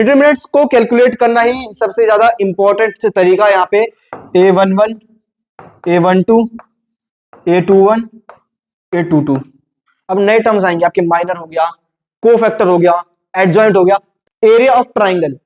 Determinants को calculate करना ही सबसे ज्यादा इंपॉर्टेंट तरीका यहाँ पे A11, A12, A21, A22। अब नए टर्म्स आएंगे आपके, माइनर हो गया, कोफैक्टर हो गया, एडजॉइंट हो गया, एरिया ऑफ ट्राइंगल।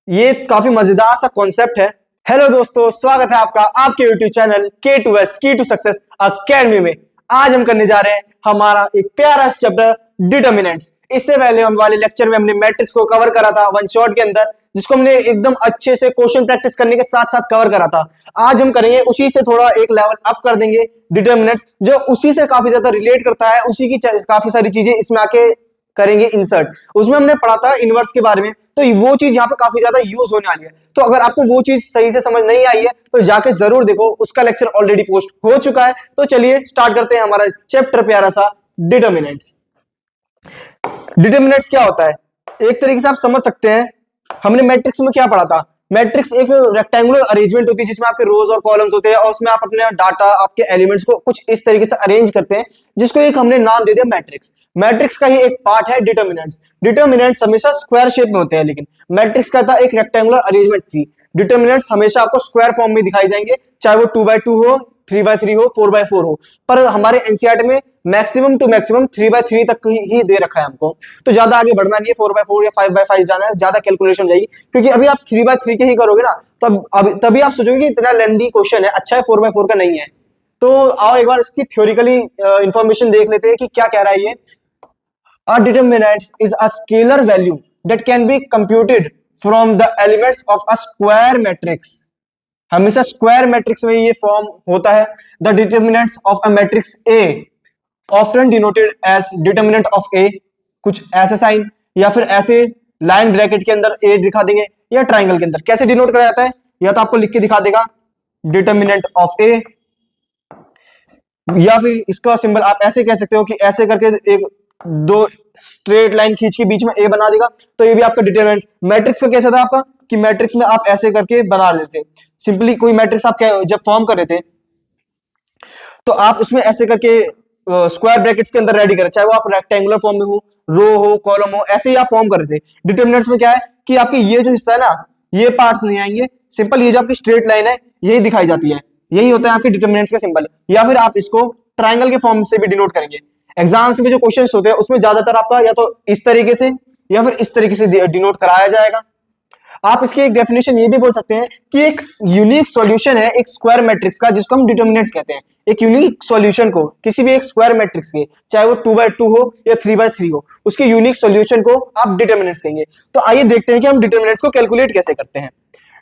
ये काफी मजेदार सा कॉन्सेप्ट है। हेलो दोस्तों, स्वागत है आपका आपके यूट्यूब चैनल K2S की टू सक्सेस अकेडमी में। आज हम करने जा रहे हैं हमारा एक प्यारा चैप्टर डिटरमिनेंट्स। इससे पहले हम वाले लेक्चर में हमने मैट्रिक्स को कवर करा था वन शॉट के अंदर, जिसको हमने एकदम अच्छे से क्वेश्चन प्रैक्टिस करने के साथ साथ कवर करा था। आज हम करेंगे उसी से थोड़ा एक लेवल अप कर देंगे डिटरमिनेंट्स, जो उसी से काफी ज्यादा रिलेट करता है, उसी की काफी सारी चीजें इसमें आके करेंगे इंसर्ट। उसमें हमने पढ़ा था इनवर्स के बारे में, तो वो चीज यहाँ पे काफी ज्यादा यूज होने वाली है। तो अगर आपको वो चीज सही से समझ नहीं आई है तो जाके जरूर देखो, उसका लेक्चर ऑलरेडी पोस्ट हो चुका है। तो चलिए स्टार्ट करते हैं हमारा चैप्टर प्यारा सा डिटरमिनेंट्स। डिटरमिनेंट्स क्या होता है, एक तरीके से आप समझ सकते हैं, हमने मैट्रिक्स में क्या पढ़ा था। मैट्रिक्स एक रेक्टेंगुलर अरेंजमेंट होती है जिसमें आपके रोज और कॉलम्स होते हैं, और उसमें आप अपने डाटा, आपके एलिमेंट्स को कुछ इस तरीके से अरेंज करते हैं, जिसको एक हमने नाम दे दिया मैट्रिक्स। मैट्रिक्स का ही एक पार्ट है डिटरमिनेंट्स। डिटरमिनेंट्स हमेशा स्क्वायर शेप में होते हैं, लेकिन मैट्रिक्स का था एक रेक्टेंगुलर अरेंजमेंट थी। डिटरमिनेंट्स हमेशा आपको स्क्वायर फॉर्म में दिखाई जाएंगे, चाहे वो 2x2 हो, 3x3 हो, 4x4 हो। पर हमारे एनसीईआरटी में मैक्सिमम टू मैक्सिमम 3x3 तक ही दे रखा है हमको, तो ज्यादा आगे बढ़ना नहीं है, 4x4 या 5x5 जाना है, ज्यादा कैलकुलेशन हो जाएगी। क्योंकि अभी आप 3x3 के ही करोगे ना, तो तभी आप सोचोगे कि इतना लेंथी क्वेश्चन है, अच्छा है 4x4 का नहीं है। तो आओ एक बार इसकी थ्योरिकली इंफॉर्मेशन देख लेते हैं कि क्या कह रहा है ये। A determinant is a scalar value that can be computed from the elements of a square matrix। हमेशा स्क्वायर मैट्रिक्स में ये फॉर्म होता है। The determinants of a matrix A often denoted as determinant of A, कुछ ऐसे sign या फिर ऐसे लाइन ब्रैकेट के अंदर A दिखा देंगे, या ट्राइंगल के अंदर कैसे डिनोट करा जाता है, या तो आपको लिख के दिखा देगा डिटरमिनेंट ऑफ A, या फिर इसका सिंबल आप ऐसे कह सकते हो कि ऐसे करके एक दो स्ट्रेट लाइन खींच के बीच में A बना देगा, तो ये भी आपका डिटरमिनेंट। मैट्रिक्स का कैसा था आपका कि मैट्रिक्स में आप ऐसे करके बना देते, सिंपली कोई मैट्रिक्स आप जब फॉर्म कर रहे थे तो आप उसमें ऐसे करके स्क्वायर ब्रैकेट्स के अंदर रेडी करें, चाहे वो आप रेक्टेंगुलर फॉर्म में हो, रो हो, कॉलम हो, ऐसे ही आप फॉर्म कर रहे थे। डिटरमिनेंट्स में क्या है कि आपके ये जो हिस्सा है ना, ये पार्ट्स नहीं आएंगे, सिंपल ये जो आपकी स्ट्रेट लाइन है यही दिखाई जाती है, यही होता है आपके डिटरमिनेंट्स का सिंबल। या फिर आप इसको ट्राइंगल के फॉर्म से भी डिनोट करेंगे। एग्जाम्स में जो क्वेश्चंस होते हैं उसमें ज्यादातर आपका या तो इस तरीके से या फिर इस तरीके से डिनोट कराया जाएगा। आप इसकी एक डेफिनेशन ये भी बोल सकते हैं कि एक यूनिक सॉल्यूशन है एक स्क्वायर मैट्रिक्स का, जिसको हम डिटरमिनेंट्स कहते हैं। एक यूनिक सॉल्यूशन को किसी भी एक स्क्वायर मैट्रिक्स के, चाहे वो 2x2 हो या 3x3 हो, उसके यूनिक सॉल्यूशन को आप डिटरमिनेंट्स कहेंगे। तो आइए देखते हैं कि हम डिटरमिनेंट्स को कैलकुलेट कैसे करते हैं।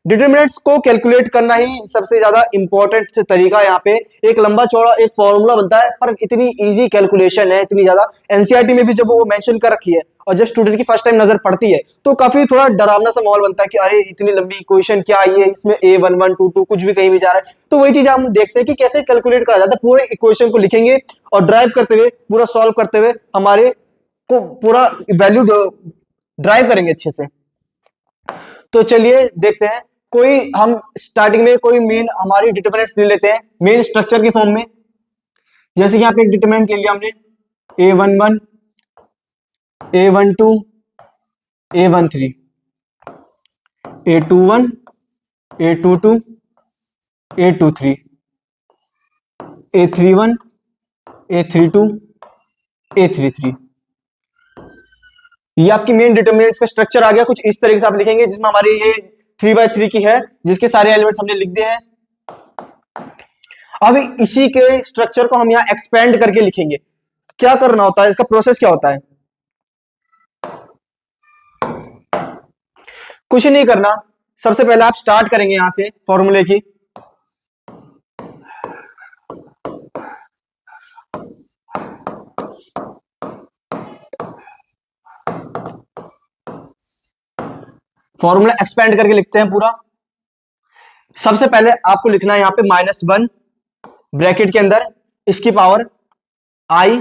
डिटरमिनेंट्स को कैलकुलेट करना ही सबसे ज्यादा इंपॉर्टेंट तरीका। यहाँ पे एक लंबा चौड़ा एक फॉर्मूला बनता है, पर इतनी इजी कैलकुलेशन है, इतनी ज्यादा एनसीईआरटी में भी जब वो मेंशन कर रखी है और जब स्टूडेंट की फर्स्ट टाइम नजर पड़ती है तो काफी थोड़ा डरावना सा माहौल बनता है कि अरे इतनी लंबी इक्वेशन क्या आई है, इसमें A1122 कुछ भी कहीं भी जा रहा है। तो वही चीज हम देखते हैं कि कैसे कैलकुलेट करा जाता है। पूरे इक्वेशन को लिखेंगे और ड्राइव करते हुए, पूरा सॉल्व करते हुए हमारे को पूरा वैल्यू ड्राइव करेंगे अच्छे से। तो चलिए देखते हैं। कोई हम स्टार्टिंग में कोई मेन हमारी डिटरमिनेंट्स ले लेते हैं मेन स्ट्रक्चर के फॉर्म में। जैसे कि यहाँ पे एक डिटरमिनेंट ले लिया हमने A11, A12, A13, A21, A22, A23, A31, A32, A33। ये आपकी मेन डिटरमिनेंट्स का स्ट्रक्चर आ गया। कुछ इस तरीके से आप लिखेंगे, जिसमें हमारी ये 3x3 की है, जिसके सारे एलिमेंट्स हमने लिख दिए हैं। अब इसी के स्ट्रक्चर को हम यहां एक्सपेंड करके लिखेंगे। क्या करना होता है, इसका प्रोसेस क्या होता है, कुछ नहीं करना। सबसे पहले आप स्टार्ट करेंगे यहां से फॉर्मूले की। फॉर्मूला एक्सपेंड करके लिखते हैं पूरा। सबसे पहले आपको लिखना है यहां पे -1 ब्रैकेट के अंदर, इसकी पावर i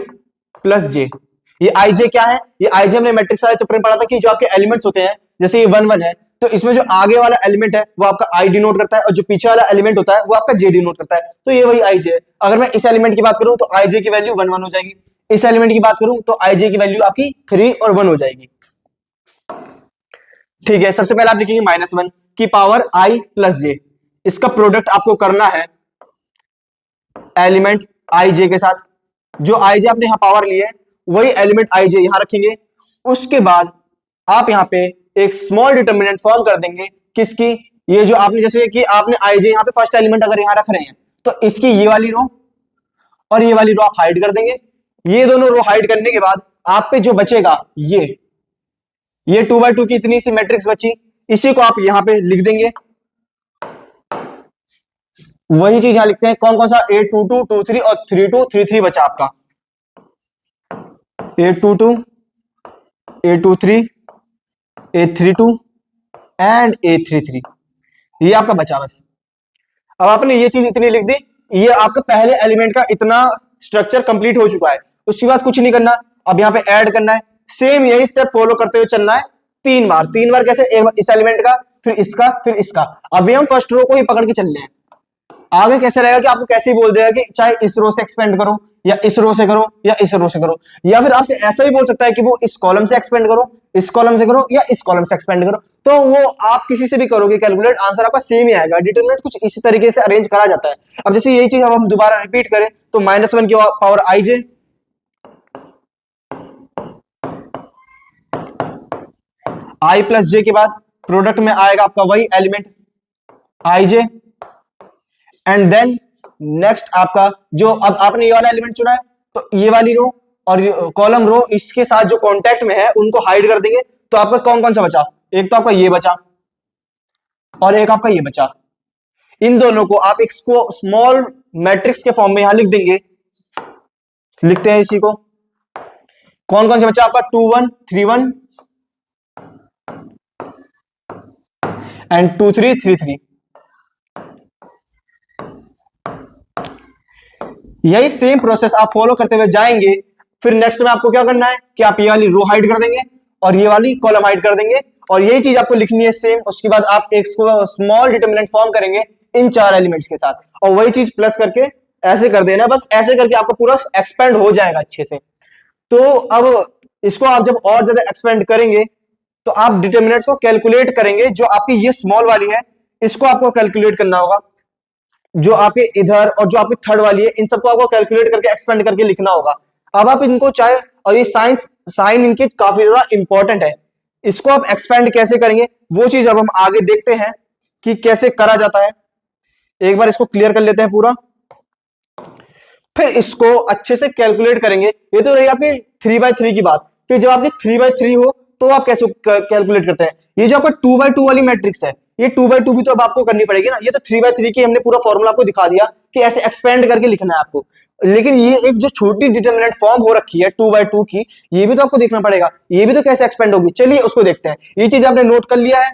प्लस j। ये i j क्या है, ये i j हमने मैट्रिक्स वाले चैप्टर में पढ़ा था कि जो आपके एलिमेंट्स होते हैं, जैसे ये 1 1 है, तो इसमें जो आगे वाला एलिमेंट है वो आपका i डिनोट करता है, और जो पीछे वाला एलिमेंट होता है वो आपका j डिनोट करता है। तो ये वही i j है। अगर मैं इस एलिमेंट की बात करूं तो i j की वैल्यू 1 1 हो जाएगी, इस एलिमेंट की बात करूं तो i j की वैल्यू आपकी 3 और 1 हो जाएगी। ठीक है, सबसे पहले आप लिखेंगे -1 की पावर i प्लस जे। इसका प्रोडक्ट आपको करना है एलिमेंट आई जे के साथ। जो आई जे आपने यहां पावर ली है वही एलिमेंट आई जे यहां रखेंगे। उसके बाद आप यहां पे एक स्मॉल डिटर्मिनेंट फॉर्म कर देंगे किसकी, ये जो आपने जैसे कि आपने आई जे यहां पे फर्स्ट एलिमेंट अगर यहां रख रहे हैं तो इसकी ये वाली रो और ये वाली रो आप हाइड कर देंगे। ये दोनों रो हाइड करने के बाद आप पे जो बचेगा ये 2x2 की इतनी सी मैट्रिक्स बची, इसी को आप यहां पे लिख देंगे। वही चीज यहां लिखते हैं, कौन कौन सा, 822 23 और 32 33 बचा आपका, 822 823 832 एंड 833, ये आपका बचा बस। अब आपने ये चीज इतनी लिख दी, ये आपका पहले एलिमेंट का इतना स्ट्रक्चर कंप्लीट हो चुका है। उसके बाद कुछ नहीं करना, अब यहां पे ऐड करना है। सेम यही स्टेप फॉलो करते हुए चलना है 3 बार। 3 बार कैसे, एक बार इस एलिमेंट का, फिर इसका, फिर इसका। अभी हम फर्स्ट रो को ही पकड़ के चल रहे हैं। आगे कैसे रहेगा कि आपको कैसे ही बोल देगा कि चाहे इस रो से एक्सपेंड करो या इस रो से करो या इस रो से करो, या फिर आपसे ऐसा भी बोल सकता है कि वो इस कॉलम से एक्सपेंड करो, इस कॉलम से करो या इस कॉलम से एक्सपेंड करो। तो वो आप किसी से भी करोगे कैलकुलेट, आंसर आपका सेम ही आएगा। डिटरमिनेंट कुछ इसी तरीके से अरेंज करा जाता है। अब जैसे यही चीज अब हम दोबारा रिपीट करें तो -1 की पावर आई जे, आई प्लस जे के बाद प्रोडक्ट में आएगा आपका वही element i j, and then next आपका जो, अब आपने ये वाला एलिमेंट चुना है तो ये वाली रो और कॉलम रो इसके साथ जो कांटेक्ट में है उनको हाइड कर देंगे। तो आपका कौन कौन सा बचा, एक तो आपका ये बचा और एक आपका ये बचा। इन दोनों को आप एक स्मॉल मैट्रिक्स के फॉर्म में यहां लिख देंगे। लिखते हैं इसी को, कौन कौन सा बचा आपका, 2 1 3 1 एंड 2 3 3 3। यही सेम प्रोसेस आप फॉलो करते हुए जाएंगे। फिर नेक्स्ट में आपको क्या करना है कि आप ये वाली रो हाइड कर देंगे और ये वाली कॉलम हाइड कर देंगे, और यही चीज आपको लिखनी है सेम। उसके बाद आप एक स्मॉल डिटरमिनेंट फॉर्म करेंगे इन 4 एलिमेंट्स के साथ, और वही चीज प्लस करके ऐसे कर देना। बस ऐसे करके आपको पूरा एक्सपेंड हो जाएगा अच्छे से। तो अब इसको आप जब और ज्यादा एक्सपेंड करेंगे तो आप डिटरमिनेंट्स को कैलकुलेट करेंगे। जो आपकी ये स्मॉल वाली है इसको आपको कैलकुलेट करना होगा, जो आपके इधर और जो आपकी थर्ड वाली है इन सबको आपको कैलकुलेट करके एक्सपेंड करके लिखना होगा। अब आप इनको चाहे, और ये साइन इनके काफी ज्यादा इंपॉर्टेंट है, इसको आप एक्सपेंड कैसे करेंगे वो चीज अब हम आगे देखते हैं कि कैसे करा जाता है। एक बार इसको क्लियर कर लेते हैं पूरा, फिर इसको अच्छे से कैलकुलेट करेंगे। ये तो रही आपकी 3x3 की बात कि जब आपकी 3x3 हो तो आप कैसे कैलकुलेट करते हैं। ये जो आपका 2x2 वाली मैट्रिक्स है, ये 2x2 भी तो अब आपको करनी पड़ेगी ना। ये तो 3x3 की हमने पूरा फॉर्मूला आपको दिखा दिया कि ऐसे एक्सपेंड करके लिखना है आपको, लेकिन ये एक जो छोटी डिटरमिनेंट फॉर्म हो रखी है 2x2 की, ये भी तो आपको देखना पड़ेगा, ये भी तो कैसे एक्सपेंड होगी। चलिए उसको देखते हैं। ये चीज आपने नोट कर लिया है,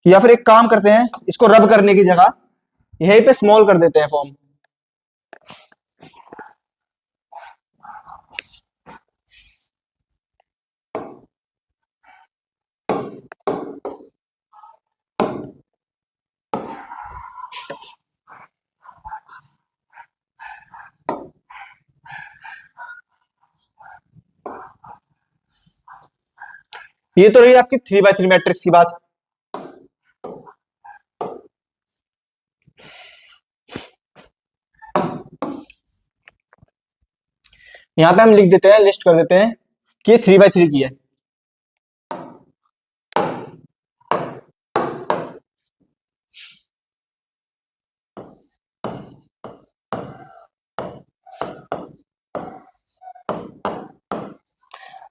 या फिर एक काम करते हैं, इसको रब करने की जगह यहीं पे स्मॉल कर देते हैं फॉर्म। ये तो रही आपकी 3x3 मैट्रिक्स की बात। यहां पे हम लिख देते हैं, लिस्ट कर देते हैं कि ये 3x3 की है।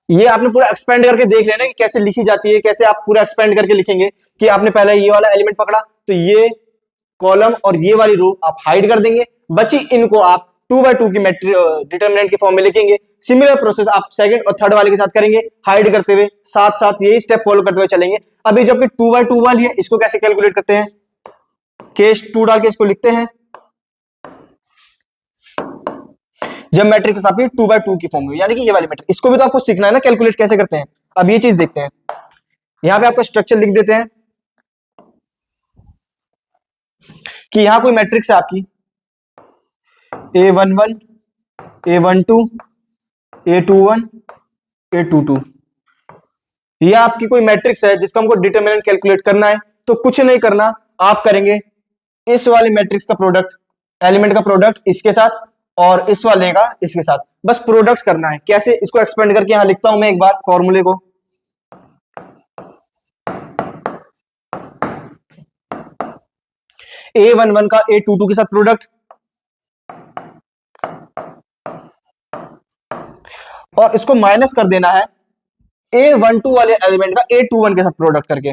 ये आपने पूरा एक्सपेंड करके देख लेना कि कैसे लिखी जाती है, कैसे आप पूरा एक्सपेंड करके लिखेंगे। कि आपने पहले ये वाला एलिमेंट पकड़ा तो ये कॉलम और ये वाली रो आप हाइड कर देंगे, बची इनको आप 2x2 की डिटरमिनेंट के फॉर्म में लिखेंगे। सिमिलर प्रोसेस आप सेकंड और थर्ड वाले के साथ करेंगे, हाइड करते हुए, साथ साथ यही स्टेप फॉलो करते हुए चलेंगे। अभी जो आपकी 2x2 वाली है इसको कैसे कैलकुलेट करते हैं, केस 2 डाल के इसको लिखते हैं। जब मैट्रिक्स आपकी 2x2 की फॉर्म में, यानी कि ये वाली मैट्रिक्स, इसको भी तो आपको सीखना है ना कैलकुलेट कैसे करते हैं। अब ये चीज देखते हैं, यहां पे आपका स्ट्रक्चर लिख देते हैं कि यहां कोई मैट्रिक्स है आपकी A11 A12 A21 A22। ये आपकी कोई मैट्रिक्स है जिसका हमको डिटरमिनेंट कैलकुलेट करना है, तो कुछ नहीं करना, आप करेंगे इस वाले मैट्रिक्स का प्रोडक्ट, एलिमेंट का प्रोडक्ट इसके साथ और इस वाले का इसके साथ, बस प्रोडक्ट करना है। कैसे, इसको एक्सपेंड करके यहां लिखता हूं मैं एक बार फॉर्मूले को। A11 का A22 के साथ प्रोडक्ट, और इसको माइनस कर देना है A12 वाले एलिमेंट का A21 के साथ प्रोडक्ट करके।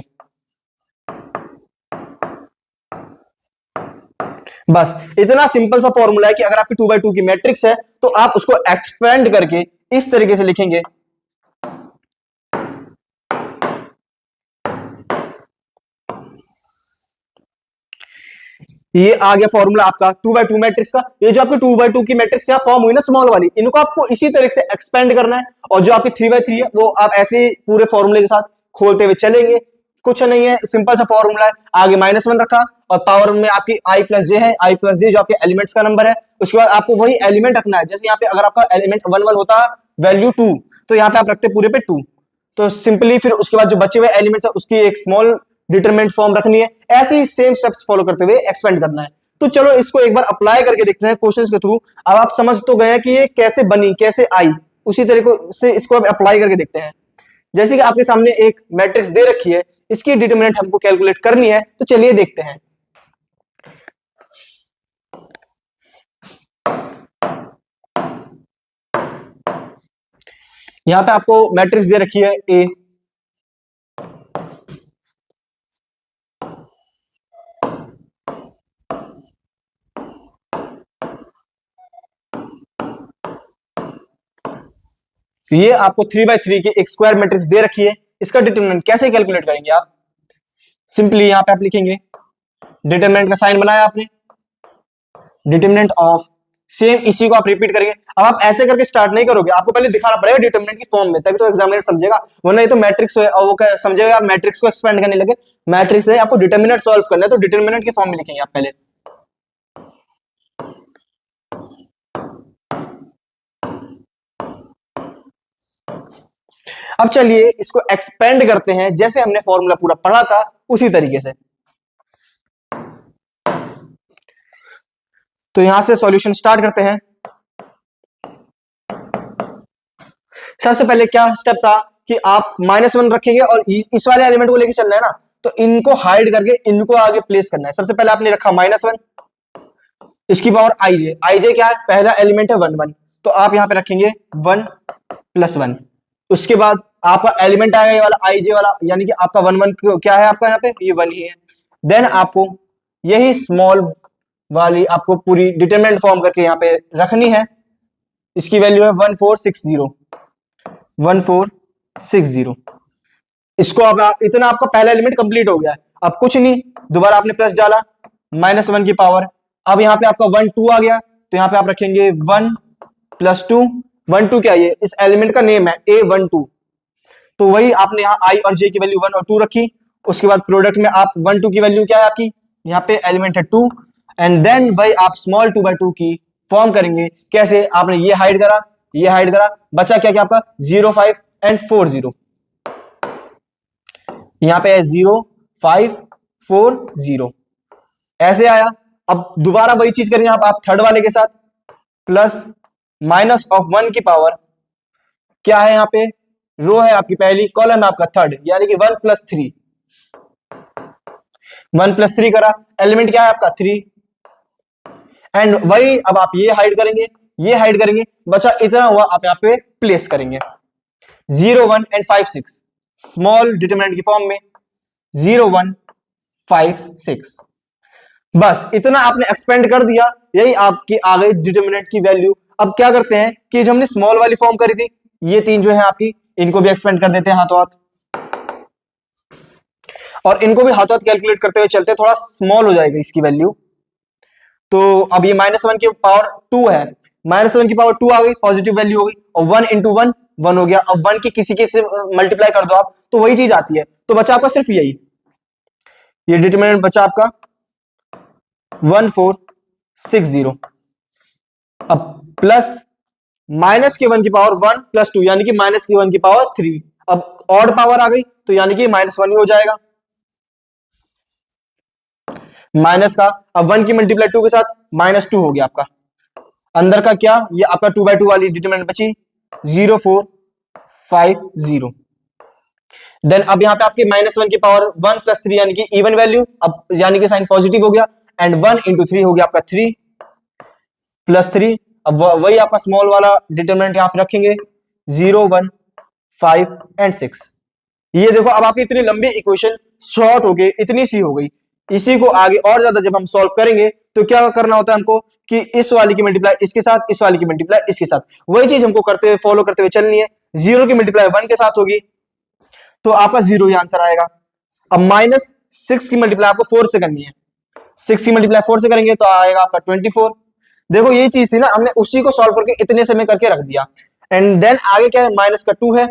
बस इतना सिंपल सा फॉर्मूला है कि अगर आपकी 2 by 2 की मैट्रिक्स है तो आप उसको एक्सपेंड करके इस तरीके से लिखेंगे। ये आ गया फॉर्मूला आपका 2 by 2 मैट्रिक्स का। ये जो आपकी 2 by 2 की मैट्रिक्स यहां फॉर्म हुई ना स्मॉल वाली, इनको आपको इसी तरीके से एक्सपेंड करना है, और जो आपकी 3 by 3 है वो आप ऐसे पूरे फॉर्मूले के साथ खोलते हुए चलेंगे। कुछ नहीं है, सिंपल सा फॉर्मूला है। आगे -1 रखा और पावर में आपकी i प्लस जे है, i प्लस जे जो आपके एलिमेंट्स का नंबर है। उसके बाद आपको वही एलिमेंट रखना है, जैसे यहाँ पे अगर आपका एलिमेंट 1 1 होता वैल्यू 2, तो यहाँ पे आप रखते पूरे पे 2। तो सिंपली फिर उसके बाद जो बचे हुए एलिमेंट्स है उसकी एक स्मॉल डिटरमिनेंट फॉर्म रखनी है, ऐसे ही सेम स्टेप्स फॉलो करते हुए एक्सपेंड करना है। तो चलो इसको एक बार अप्लाई करके देखते हैं क्वेश्चंस के थ्रू। अब आप समझ तो गए कि ये कैसे बनी, कैसे आई, उसी तरीके से इसको अब अप्लाई करके देखते हैं। जैसे कि आपके सामने एक मैट्रिक्स दे रखी है, इसकी डिटरमिनेंट हमको कैलकुलेट करनी है, तो चलिए देखते हैं। यहां पे आपको मैट्रिक्स दे रखी है ए, ये आपको 3 by 3 की एक स्क्वायर मैट्रिक्स दे रखी है। इसका डिटरमिनेंट कैसे कैलकुलेट करेंगे आप? सिंपली यहां पे आप लिखेंगे, डिटरमिनेंट का साइन बनाया आपने, डिटरमिनेंट ऑफ, सेम इसी को आप रिपीट करेंगे। अब आप ऐसे करके स्टार्ट नहीं करोगे, आपको पहले दिखाना पड़ेगा डिटरमिनेंट की फॉर्म में, तभी तो एग्जामिनर समझेगा, वरना ये तो मैट्रिक्स है और वो क्या समझेगा, आप मैट्रिक्स को एक्सपेंड करने लगे। मैट्रिक्स है, आपको डिटरमिनेंट सॉल्व करना है, तो डिटरमिनेंट की फॉर्म में लिखेंगे आप पहले। अब चलिए इसको एक्सपेंड करते हैं, जैसे हमने फॉर्मूला पूरा पढ़ा था उसी तरीके से। तो यहां से सॉल्यूशन स्टार्ट करते हैं। सबसे पहले क्या स्टेप था कि आप -1 रखेंगे और इस वाले एलिमेंट को लेके चलना है ना, तो इनको हाइड करके इनको आगे प्लेस करना है। सबसे पहले आपने रखा -1, इसकी पावर आई जे क्या है, पहला एलिमेंट है 1 1, तो आप यहां पे रखेंगे 1 + 1। उसके बाद आपका एलिमेंट आएगा ये वाला आई जे वाला, यानी कि आपका 1 1 क्या है आपका यहाँ पे, ये 1 ही है। देन आपको यही स्मॉल वाली आपको पूरी डिटरमिनेंट फॉर्म करके यहाँ पे रखनी है। इसकी वैल्यू है 1460, 1460। इसको अब इतना आपका पहला एलिमेंट कंप्लीट हो गया। अब कुछ नहीं, दोबारा आपने प्लस डाला, -1 की पावर। अब यहाँ पे आपका 1 2 आ गया, तो यहाँ पे आप रखेंगे 1 + 2। 1 2 क्या है, ये इस एलिमेंट का नेम है A12, तो वही आपने यहाँ i और j की वैल्यू 1 और 2 रखी। उसके बाद प्रोडक्ट में आप 1 2 की वैल्यू क्या है आपकी, यहाँ पे एलिमेंट है 2, एंड देन भाई आप स्मॉल 2 by 2 की फॉर्म करेंगे। कैसे, आपने ये हाइड करा, ये हाइड करा, बचा क्या क्या आपका 0 5 एंड 4 0। यहाँ पे है 0 5 4 0, ऐसे आया। अब दोबारा वही चीज करेंगे आप थर्ड वाले के साथ, प्लस -1 की पावर क्या है, यहाँ पे रो है आपकी पहली, कॉलम है आपका थर्ड, यानी कि 1 + 3। 1 + 3 करा, एलिमेंट क्या है आपका 3, एंड वही अब आप ये हाइड करेंगे, ये हाइड करेंगे, बचा इतना हुआ, आप यहाँ पे प्लेस करेंगे 0 1 एंड 5 6, स्मॉल डिटरमिनेंट की फॉर्म में 0 1 5 6। बस इतना आपने एक्सपेंड कर दिया, यही आपकी आ गई डिटरमिनेंट की वैल्यू। अब क्या करते हैं कि जो हमने स्मॉल वाली फॉर्म करी थी, ये 3 जो है आपकी, इनको भी एक्सपेंड कर देते हैं हाथों हाथ, और इनको भी हाथों हाथ कैलकुलेट करते हुए चलते, थोड़ा स्मॉल हो जाएगा इसकी वैल्यू। तो अब ये -1 की पावर 2 है, -1 की पावर 2 आ गई, पॉजिटिव वैल्यू हो गई, और 1 × 1 1 हो गया। अब 1 की किसी से मल्टीप्लाई कर दो आप, तो वही चीज आती है। तो बचा आपका सिर्फ यही, ये डिटरमिनेंट बचा आपका 1460। अब प्लस -1 की पावर 1 + 2, यानी कि -1 की पावर 3। अब ऑड पावर आ गई तो यानी कि -1 ही हो जाएगा, माइनस का। अब 1 की मल्टीप्लाई 2 के साथ -2 हो गया आपका। अंदर का क्या, ये आपका 2/2 वाली डिटरमिनेंट बची 0 4 5 0। देन अब यहाँ पे आपकी -1 की पावर 1 + 3 यानी कि इवन वैल्यू, अब यानी कि साइन पॉजिटिव हो गया, एंड 1 × 3 हो गया आपका 3 + 3। अब वही आपका स्मॉल वाला डिटरमिनेंट यहाँ पे रखेंगे 0 1 5 एंड 6। ये देखो अब आपकी इतनी लंबी इक्वेशन शॉर्ट होके इतनी सी हो गई। इसी को आगे और ज्यादा जब हम सॉल्व करेंगे तो क्या करना होता है हमको कि इस वाली की मल्टीप्लाई इसके साथ, इस वाली की मल्टीप्लाई इसके साथ, वही चीज हमको करते हुए फॉलो करते हुए चलनी है। 0 की मल्टीप्लाई 1 के साथ होगी तो आपका 0 ही आंसर आएगा। अब -6 की मल्टीप्लाई आपको 4 से करनी है, 6 की मल्टीप्लाई 4 से करेंगे तो आएगा आपका 24। देखो ये चीज थी ना, हमने उसी को सॉल्व करके इतने समय करके रख दिया। एंड देन आगे क्या है, -2 है,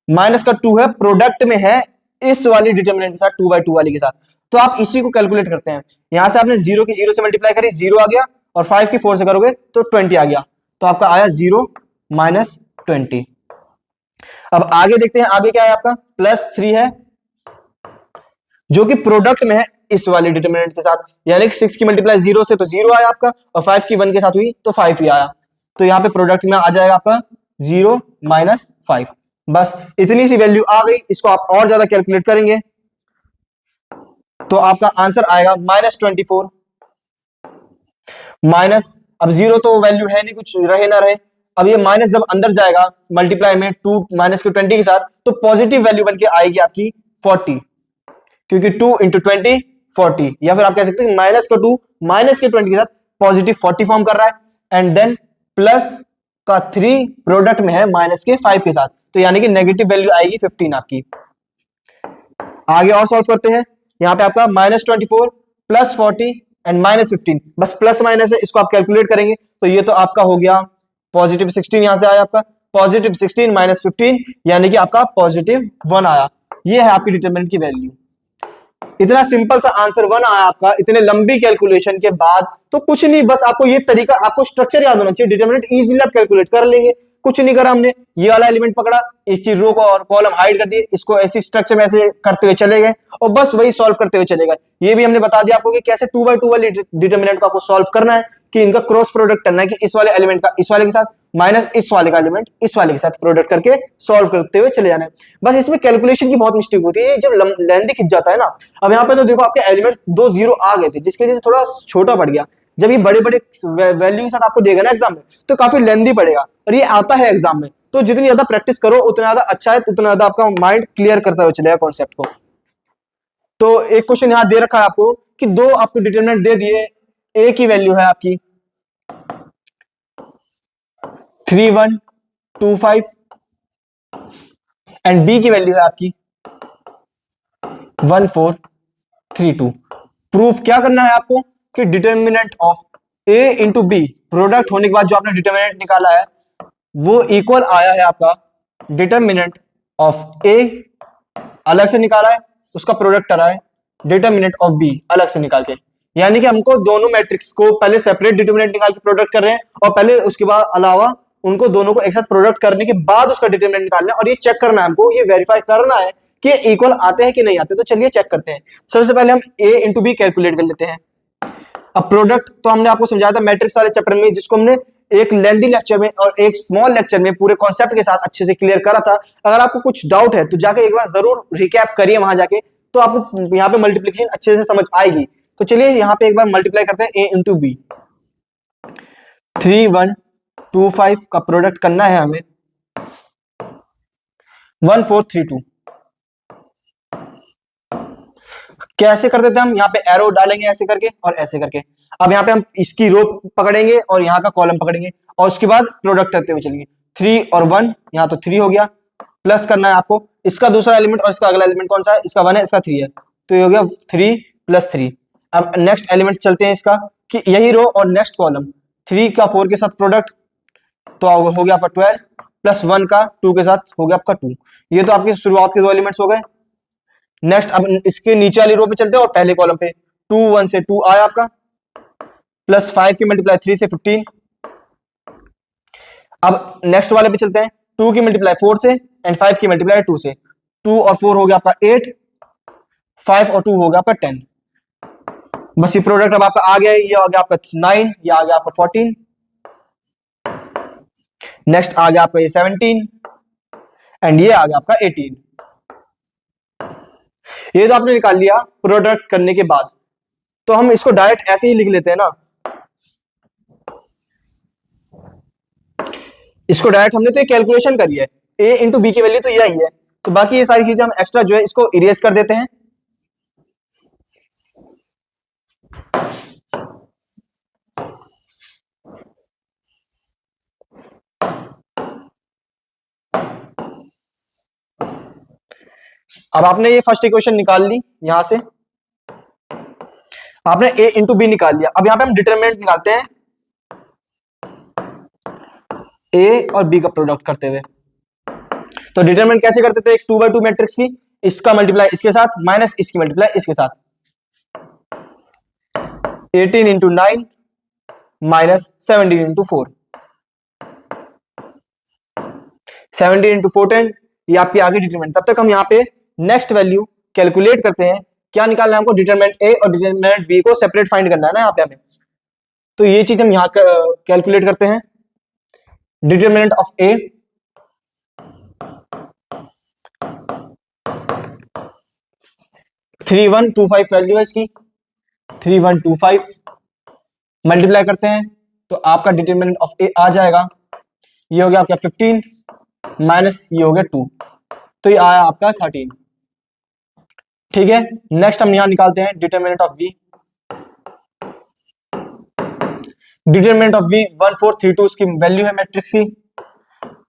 -2 है, प्रोडक्ट में है इस वाली डिटरमिनेंट के साथ 2/2 वाली के साथ। तो आप इसी को कैलकुलेट करते हैं। यहां से आपने 0 की 0 से मल्टीप्लाई करी, 0 आ गया, और 5 की 4 से करोगे तो 20 आ गया। तो आपका आया 0 - 20। अब आगे देखते हैं, आगे क्या है आपका +3 है जो कि प्रोडक्ट में है इस वाली डिटरमिनेंट के साथ, यानी कि 6 की मल्टीप्लाई 0 से तो 0 आया आपका, और 5 की 1 के साथ हुई तो 5 ही आया। तो यहां पे प्रोडक्ट में आ जाएगा आपका 0 - 5। बस इतनी सी वैल्यू आ गई। इसको आप और ज्यादा कैलकुलेट करेंगे तो आपका आंसर आएगा -24 माइनस। अब 0 तो वैल्यू है नहीं, कुछ रहे ना रहे। अब ये माइनस जब अंदर जाएगा मल्टीप्लाई में 2 -20 के साथ तो पॉजिटिव वैल्यू बन के आएगी आपकी 40, क्योंकि 2 × 20 40, या फिर आप कह सकते हैं -2 -20 के साथ पॉजिटिव 40 फॉर्म कर रहा है। एंड देन प्लस का 3 प्रोडक्ट में है -5 के साथ, तो यानी कि नेगेटिव वैल्यू आएगी 15 आपकी। आगे और सॉल्व करते हैं। यहां पे आपका -24 + 40 एंड -15, बस प्लस माइनस है, इसको आप कैलकुलेट करेंगे तो ये तो आपका हो गया +16। यहां से आया आपका +16 - 15 यानी कि आपका +1 आया। ये है आपकी डिटरमिनेंट की वैल्यू। इतना सिंपल सा आंसर 1 आया आपका इतने लंबी कैलकुलेशन के बाद। तो कुछ नहीं, बस आपको ये तरीका, आपको स्ट्रक्चर याद होना चाहिए। डिटरमिनेंट इजीली आप कैलकुलेट कर लेंगे। कुछ नहीं करा हमने, ये वाला एलिमेंट पकड़ा, एक चीज रो को और कॉलम हाइड कर दिए, इसको ऐसी स्ट्रक्चर में ऐसे करते हुए चले गए और बस वही सॉल्व करते हुए चले गए। ये भी हमने बता दिया आपको कि कैसे 2/2 वाली डिटरमिनेंट को आपको सॉल्व करना है, कि इनका क्रॉस प्रोडक्ट करना है, कि इस वाले एलिमेंट का इस वाले के साथ माइनस इस वाले का एलिमेंट इस वाले के साथ प्रोडक्ट करके सॉल्व करते हुए चले जाना है। बस इसमें कैलकुलेशन की बहुत मिस्टेक होती है, जब लेंथी खिंच जाता है ना। अब यहाँ पे तो देखो आपके एलिमेंट 2 0 आ गए थे, जिसकी वजह से थोड़ा छोटा पड़ गया। जब ये बड़े बड़े वैल्यू के साथ आपको देगा ना एग्जाम में तो काफी लेंथी पड़ेगा, और ये आता है एग्जाम में। तो जितनी ज्यादा प्रैक्टिस करो उतना ज्यादा अच्छा है, उतना ज्यादा आपका माइंड क्लियर करता हुआ चलेगा कॉन्सेप्ट को। तो एक क्वेश्चन यहां दे रखा है आपको कि दो आपको डिटरमिनेंट दे दिए, ए की वैल्यू है आपकी 3 1 2 5 एंड बी की वैल्यू है आपकी 1 4 3 2। प्रूफ क्या करना है आपको कि determinant of A into B, product होने के बाद जो आपने डिटर्मिनेंट निकाला है वो इक्वल आया है आपका डिटर्मिनेंट ऑफ ए अलग से निकाला है, उसका प्रोडक्ट आ रहा है डिटर्मिनेंट ऑफ बी अलग से निकाल के। यानी कि हमको दोनों मैट्रिक्स को पहले सेपरेट डिटर्मिनेंट निकाल के प्रोडक्ट कर रहे हैं, और पहले उसके बाद अलावा उनको दोनों को एक साथ प्रोडक्ट करने के बाद उसका डिटर्मिनेंट निकालना है, और ये चेक करना है हमको, ये वेरीफाई करना है कि इक्वल आते हैं कि नहीं आते। तो चलिए चेक करते हैं। सबसे पहले हम ए इंटू बी कैलकुलेट कर लेते हैं। अब प्रोडक्ट तो हमने आपको समझाया था मैट्रिक्स वाले चैप्टर में, जिसको हमने एक लेंथी लेक्चर में और एक स्मॉल लेक्चर में पूरे कॉन्सेप्ट के साथ अच्छे से क्लियर करा था। अगर आपको कुछ डाउट है तो जाके एक बार जरूर रिकैप करिए वहां जाके, तो आपको यहाँ पे मल्टीप्लिकेशन अच्छे से समझ आएगी। तो चलिए यहाँ पे एक बार मल्टीप्लाई करते हैं ए इंटू बी। 3 1 2 5 का प्रोडक्ट करना है हमें 1 4 3 2। कैसे कर देते हैं हम, यहाँ पे एरो डालेंगे ऐसे करके और ऐसे करके। अब यहाँ पे हम इसकी रो पकड़ेंगे और यहाँ का कॉलम पकड़ेंगे, और उसके बाद प्रोडक्ट करते हुए चलेंगे। 3 और 1, यहाँ तो 3 हो गया, प्लस करना है आपको इसका दूसरा एलिमेंट, और इसका अगला एलिमेंट कौन सा है, इसका 1 है, इसका 3 है, तो ये हो गया 3 + 3। अब नेक्स्ट एलिमेंट चलते हैं इसका, कि यही रो और नेक्स्ट कॉलम 3 का 4 के साथ प्रोडक्ट, तो हो गया आपका 12 + 1 का 2 के साथ हो गया आपका 2। ये तो आपके शुरुआत के दो एलिमेंट्स हो गए। नेक्स्ट अब इसके नीचे वाली रो पे चलते हैं और पहले कॉलम पे 2 1 से 2 आया आपका, प्लस 5 की मल्टीप्लाई 3 से 15। अब नेक्स्ट वाले पे चलते हैं, 2 की मल्टीप्लाई 4 से एंड 5 की मल्टीप्लाई 2 से, 2 और 4 हो गया आपका 8, 5 और 2 हो गया आपका 10। बस ये प्रोडक्ट अब आपका आ गया है, ये आ गया आपका 9, ये आ गया आपका 14, नेक्स्ट आ गया आपका ये 17 एंड ये आ गया आपका 18। ये तो आपने निकाल लिया प्रोडक्ट करने के बाद। तो हम इसको डायरेक्ट ऐसे ही लिख लेते हैं ना, इसको डायरेक्ट हमने तो ये कैलकुलेशन करी है, a इंटू बी की वैल्यू तो यही है, तो बाकी ये सारी चीजें हम एक्स्ट्रा जो है इसको इरेज कर देते हैं। अब आपने ये फर्स्ट इक्वेशन निकाल ली, यहां से आपने a इंटू बी निकाल लिया। अब यहां पे हम डिटरमिनेंट निकालते हैं a और b का प्रोडक्ट करते हुए। तो डिटरमिनेंट कैसे करते थे, एक 2x2 मैट्रिक्स की, इसका मल्टीप्लाई इसके साथ माइनस इसकी मल्टीप्लाई इसके साथ, 18 इंटू 9 माइनस 17 इंटू 4, 17 इंटू 14, ये आपकी आगे डिटरमिनेंट। तब तक हम यहाँ पे नेक्स्ट वैल्यू कैलकुलेट करते हैं। क्या निकालना है हमको, डिटरमिनेंट ए और डिटरमिनेंट बी को सेपरेट फाइंड करना है ना यहाँ पे हमें। तो ये चीज हम यहाँ कैलकुलेट करते हैं। Determinant of A, three one two five value है इसकी, 3125 मल्टीप्लाई करते हैं तो आपका डिटरमिनेंट ऑफ ए आ जाएगा, ये हो गया आपका 15 माइनस ये हो गया 2, तो ये आया आपका 13। ठीक है, नेक्स्ट हम यहां निकालते हैं determinant of B. Determinant of B 1432 इसकी वैल्यू है मैट्रिक्स की,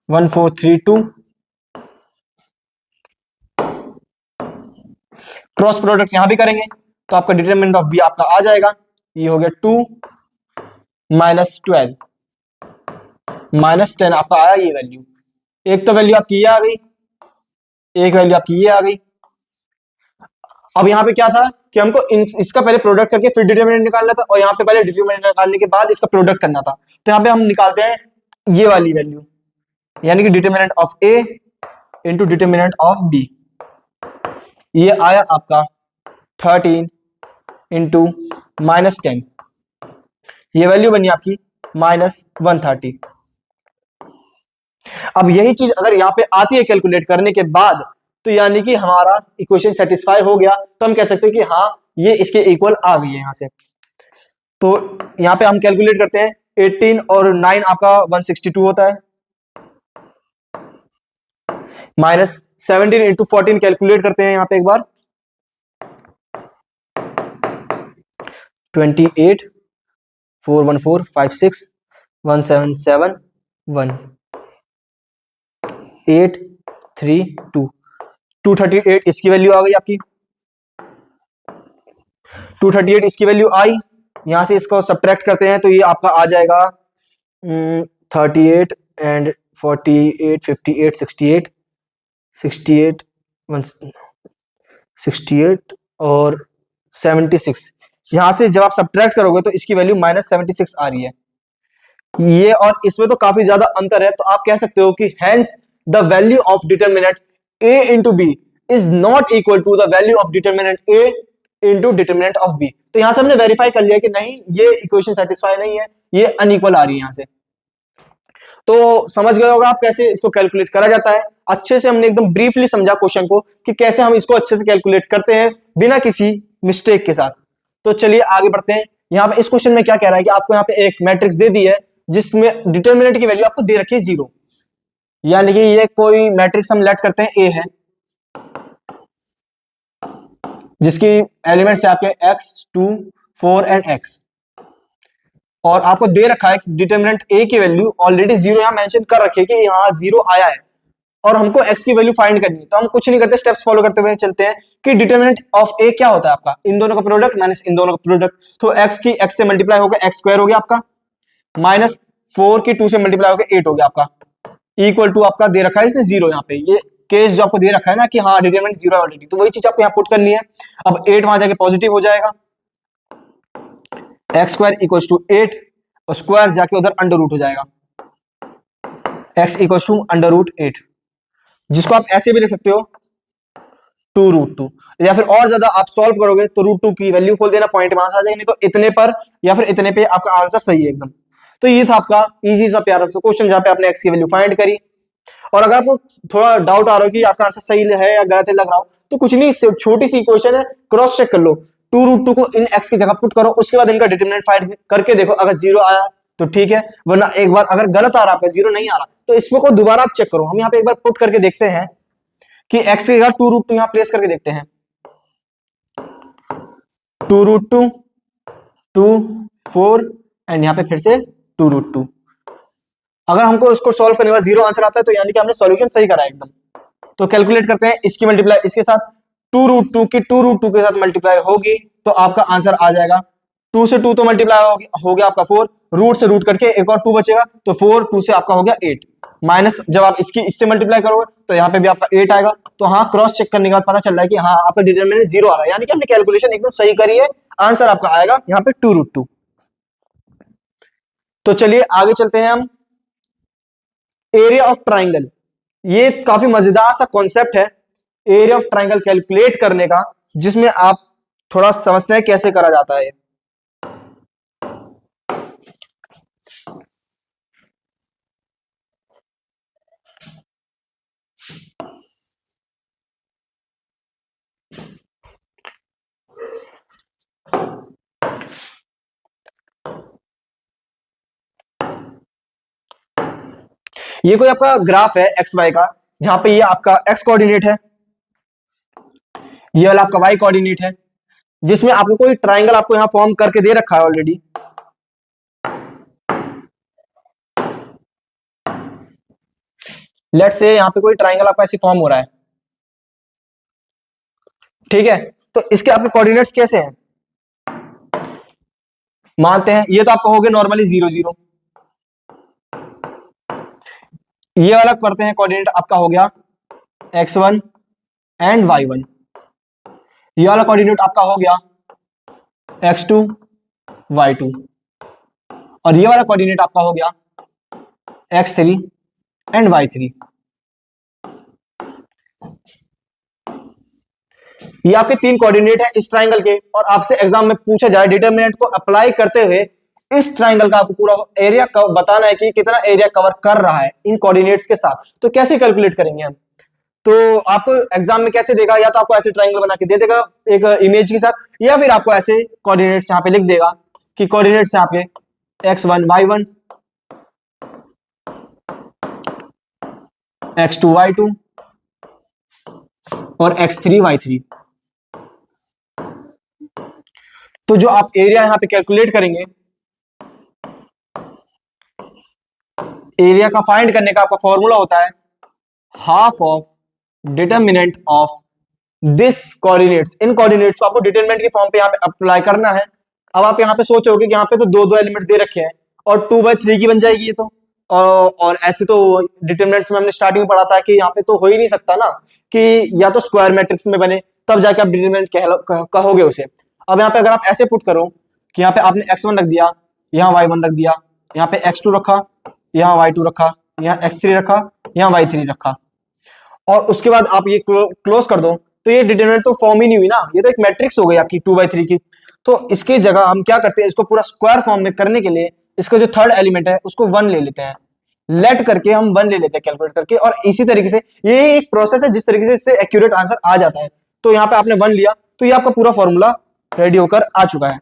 1432। क्रॉस प्रोडक्ट यहां भी करेंगे तो आपका डिटरमिनेंट ऑफ बी आपका आ जाएगा, ये हो गया 2 माइनस 12 माइनस 10 आपका आया ये वैल्यू। एक तो वैल्यू आपकी ये आ गई, एक वैल्यू आपकी ये आ गई। अब यहाँ पे क्या था कि हमको इसका पहले प्रोडक्ट करके फिर डिटरमिनेंट निकालना था, और यहाँ पे पहले डिटरमिनेंट निकालने के बाद इसका प्रोडक्ट करना था। तो यहाँ पे हम निकालते हैं ये वाली वैल्यू, यानी कि determinant of A into determinant of B. ये आया आपका 13 इंटू माइनस 10, ये वैल्यू बनी आपकी माइनस 130। अब यही चीज अगर यहाँ पे आती है कैलकुलेट करने के बाद, तो यानी कि हमारा इक्वेशन सेटिस्फाई हो गया, तो हम कह सकते हैं कि हाँ ये इसके इक्वल आ गई है यहां से। तो यहाँ पे हम कैलकुलेट करते हैं, 18 और 9 आपका 162 होता है, माइनस 17 इंटू 14 कैलकुलेट करते हैं यहाँ पे एक बार, 28 414 56 177 1 8 3 2 238 इसकी वैल्यू आ गई आपकी, 238 इसकी वैल्यू आई। यहां से इसको सब्ट्रैक्ट करते हैं तो ये आपका आ जाएगा 38 एंड 48 58 68 68 68 और 76। यहां से जब आप सब्ट्रैक्ट करोगे तो इसकी वैल्यू माइनस 76 आ रही है। ये और इसमें तो काफी ज्यादा अंतर है, तो आप कह सकते हो कि hence the value of determinant a into B is not equal to the value of determinant a into determinant of b। तो यहां से हमने वेरीफाई कर लिया कि नहीं ये इक्वेशन सेटिस्फाई नहीं है, ये अनइक्वल आ रही है यहां से। तो समझ गए होगा आप कैसे इसको कैलकुलेट करा जाता है। अच्छे से हमने एकदम ब्रीफली समझा क्वेश्चन को कि कैसे हम इसको अच्छे से कैलकुलेट करते हैं बिना किसी मिस्टेक के साथ। तो चलिए आगे बढ़ते हैं। यहाँ पे इस क्वेश्चन में क्या कह रहा है कि आपको यहाँ पे एक मैट्रिक्स दे दी है जिसमें डिटरमिनेंट की वैल्यू आपको दे रखी है 0, यानी कि ये कोई मैट्रिक्स हम लेट करते हैं A है, जिसकी एलिमेंट्स है आपके x 2 4 एंड x, और आपको दे रखा है डिटरमिनेंट A की वैल्यू ऑलरेडी 0 यहां मेंशन कर रखी है कि यहाँ 0 आया है, और हमको x की वैल्यू फाइंड करनी है। तो हम कुछ नहीं करते, स्टेप्स फॉलो करते हुए चलते हैं कि डिटरमिनेंट ऑफ A क्या होता है आपका, इन दोनों का प्रोडक्ट माइनस इन दोनों का प्रोडक्ट। तो x की x से मल्टीप्लाई होकर x स्क्वायर हो गया आपका, माइनस 4 की 2 से मल्टीप्लाई होकर 8 हो गया आपका, इक्वल टू आपका दे रखा है इसने 0। यहाँ पे ये केस जो आपको दे रखा है ना कि हाँ डिटरमिनेंट 0 है ऑलरेडी, तो वही चीज आपको यहाँ पुट करनी है। अब 8 वहां जाके पॉजिटिव हो जाएगा, x स्क्वायर इक्वल टू 8 और स्क्वायर जाके उधर अंडर रूट हो जाएगा, x equal to under root 8। जिसको आप ऐसे भी लिख सकते हो 2√2, या फिर और ज्यादा आप सॉल्व करोगे तो √2 की वैल्यू खोल देना, पॉइंट वहां से आ जाएगी, नहीं तो इतने पर या फिर इतने पे आपका आंसर सही है एकदम। तो ये था आपका इजी सा प्यारा सा क्वेश्चन जहां पे आपने एक्स की वैल्यू फाइंड करी। और अगर आपको थोड़ा डाउट आ रहा हो कि आपका आंसर सही है या गलत है लग रहा हो, तो कुछ नहीं, छोटी सी इक्वेशन है, क्रॉस चेक कर लो, 2√2 को इन एक्स की जगह पुट करो, उसके बाद इनका डिटरमिनेंट फाइंड करके देखो, अगर जीरो आया तो ठीक है, वरना एक बार अगर गलत आ रहा है, जीरो नहीं आ रहा, तो इसमें को दोबारा आप चेक करो। हम यहाँ पे एक बार पुट करके देखते हैं कि एक्स की जगह 2√2 यहाँ प्लेस करके देखते हैं, 2√2, 2, 4 एंड यहाँ पे फिर से 2√2। अगर हमको इसको सॉल्व करने के बाद जीरो आंसर आता है तो यानी कि हमने सॉल्यूशन सही करा है एकदम। तो कैलकुलेट करते हैं, इसकी मल्टीप्लाई इसके साथ, 2√2 की 2√2 के साथ मल्टीप्लाई होगी तो आपका आंसर आ जाएगा, 2 से 2 तो मल्टीप्लाई हो गया आपका 4, रूट से रूट करके एक और 2 बचेगा, तो 4, 2 से आपका हो गया 8, माइनस जब आप इसकी इससे मल्टीप्लाई करोगे तो यहाँ पे भी आपका 8 आएगा। तो हाँ, क्रॉस चेक करने के बाद पता चल रहा है कि हाँ आपका डिटरमिनेंट जीरो आ रहा है, यानी कि हमने कैलकुलेशन एकदम सही करी है, आंसर आपका आएगा यहाँ पे 2√2। तो चलिए आगे चलते हैं हम, एरिया ऑफ ट्राइंगल। ये काफी मजेदार सा कॉन्सेप्ट है एरिया ऑफ ट्राइंगल कैलकुलेट करने का, जिसमें आप थोड़ा समझते हैं कैसे करा जाता है। ये कोई आपका ग्राफ है एक्स वाई का, जहां पे ये आपका एक्स कोऑर्डिनेट है, ये वाला आपका वाई कोऑर्डिनेट है, जिसमें आपको कोई ट्राइंगल आपको यहां फॉर्म करके दे रखा है ऑलरेडी। लेट्स से यहां पे कोई ट्राइंगल आपका ऐसे फॉर्म हो रहा है, ठीक है, तो इसके आपके कोऑर्डिनेट्स कैसे हैं, मानते हैं ये तो आपका हो गया नॉर्मली 0, 0, ये वाला करते हैं कोऑर्डिनेट आपका हो गया x1 एंड y1, ये वाला कोऑर्डिनेट आपका हो गया x2, y2, और ये वाला कोऑर्डिनेट आपका हो गया x3 एंड y3। ये आपके तीन कोऑर्डिनेट है इस ट्राइंगल के, और आपसे एग्जाम में पूछा जाए डिटरमिनेंट को अप्लाई करते हुए इस ट्राइंगल का आपको पूरा एरिया बताना है कि कितना एरिया कवर कर रहा है इन कोऑर्डिनेट्स के साथ, तो कैसे कैलकुलेट करेंगे हम। तो आप एग्जाम में कैसे देगा, या तो आपको ऐसे ट्राइंगल बना के दे देगा एक इमेज के साथ, या फिर आपको ऐसे कोऑर्डिनेट्स यहाँ पे लिख देगा कि कोऑर्डिनेट्स हैं आपके x1 y1, x2 y2 और x3 y3। तो जो आप एरिया यहां पे कैलकुलेट करेंगे, एरिया का फाइंड करने का आपका फॉर्मूला होता है half of determinant of this coordinates. In coordinates को आपको डिटरमिनेंट के फॉर्म पे यहाँ पे अप्लाई करना है। अब आप यहाँ पे सोचोगे कि यहाँ पे तो दो दो एलिमेंट दे रखे हैं और 2/3 की बन जाएगी ये तो, और ऐसे तो डिटरमिनेंट्स में हमने स्टार्टिंग में पढ़ा था कि यहाँ पे तो हो ही नहीं सकता ना कि या तो स्क्वायर मैट्रिक्स में बने तब जाके आप डिटरमिनेंट कहोगे उसे। अब यहाँ पे अगर आप ऐसे पुट करो कि यहाँ पे आपने x1 रख दिया, यहाँ y1 रख दिया, यहाँ पे x2 रखा, यहाँ y2 रखा, यहाँ x3 रखा, यहाँ y3 रखा, और उसके बाद आप ये क्लोज कर दो, तो ये डिटरमिनेंट तो फॉर्म ही नहीं हुई ना, ये तो एक मैट्रिक्स हो गई आपकी 2/3 की। तो इसके जगह हम क्या करते हैं, इसको पूरा स्क्वायर फॉर्म में करने के लिए इसका जो थर्ड एलिमेंट है उसको 1 ले लेते हैं, लेट करके हम 1 ले लेते हैं कैलकुलेट करके, और इसी तरीके से ये एक प्रोसेस है जिस तरीके से इससे एक्यूरेट आंसर आ जाता है। तो यहाँ पे आपने 1 लिया तो ये आपका पूरा फॉर्मूला रेडी होकर आ चुका है।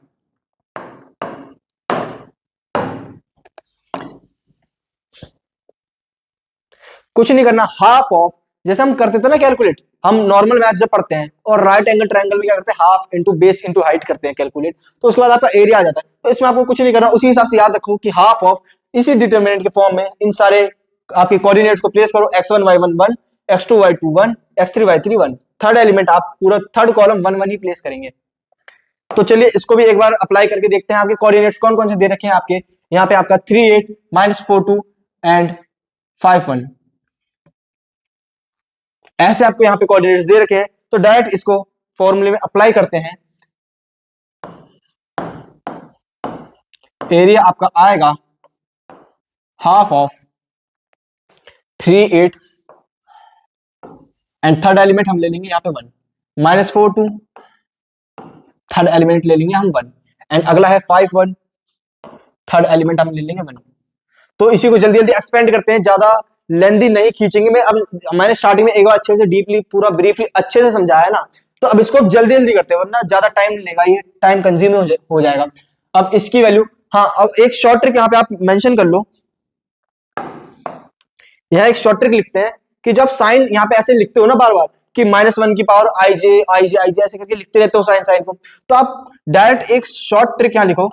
कुछ नहीं करना, हाफ ऑफ, जैसे हम करते थे ना कैलकुलेट, हम नॉर्मल मैथ जब पढ़ते हैं और राइट एंगल ट्रायंगल में क्या करते हैं, half into base into height करते हैं कैलकुलेट, तो उसके बाद आपका एरिया आ जाता है। तो इसमें आपको कुछ नहीं करना, उसी हिसाब से याद रखो कि हाफ ऑफ इसी डिटरमिनेंट के फॉर्म में इन सारे आपके कोऑर्डिनेट्स को प्लेस करो, x1 y1 1, x2 y2 1, x3 y3 1, third element आप पूरा थर्ड कॉलम 1 1 ही प्लेस करेंगे। तो चलिए इसको भी एक बार अप्लाई करके देखते हैं, आपके कोऑर्डिनेट्स कौन कौन से दे रखे हैं आपके, यहाँ पे आपका 3 8 -4 2 एंड 5 1, ऐसे आपको यहाँ पे कोऑर्डिनेट्स दे रखे हैं। तो डायरेक्ट इसको फॉर्मूले में अप्लाई करते हैं, एरिया आपका आएगा half of 3 8 and third element हम ले लेंगे यहाँ पे 1, -4 2, थर्ड एलिमेंट ले लेंगे हम 1, एंड अगला है 5 1, थर्ड एलिमेंट हम ले लेंगे 1। तो इसी को जल्दी जल्दी एक्सपेंड करते हैं, ज्यादा लेंदी नहीं खींचेंगे। मैं अब मैंने स्टार्टिंग में एक बार अच्छे से डीपली पूरा ब्रीफली अच्छे से समझाया ना, तो अब इसको जल्दी जल्दी करते हैं वरना ज्यादा टाइम लेगा, ये टाइम कंज्यूम हो जाएगा। अब इसकी वैल्यू, हाँ अब एक शॉर्ट ट्रिक यहाँ पे आप मेंशन कर लो, यह एक शॉर्ट ट्रिक लिखते हैं कि जब साइन यहाँ पे ऐसे लिखते हो ना बार बार कि -1 की पावर आई जे ऐसे करके लिखते रहते हो साइन साइन को, तो आप डायरेक्ट एक शॉर्ट ट्रिक यहाँ लिखो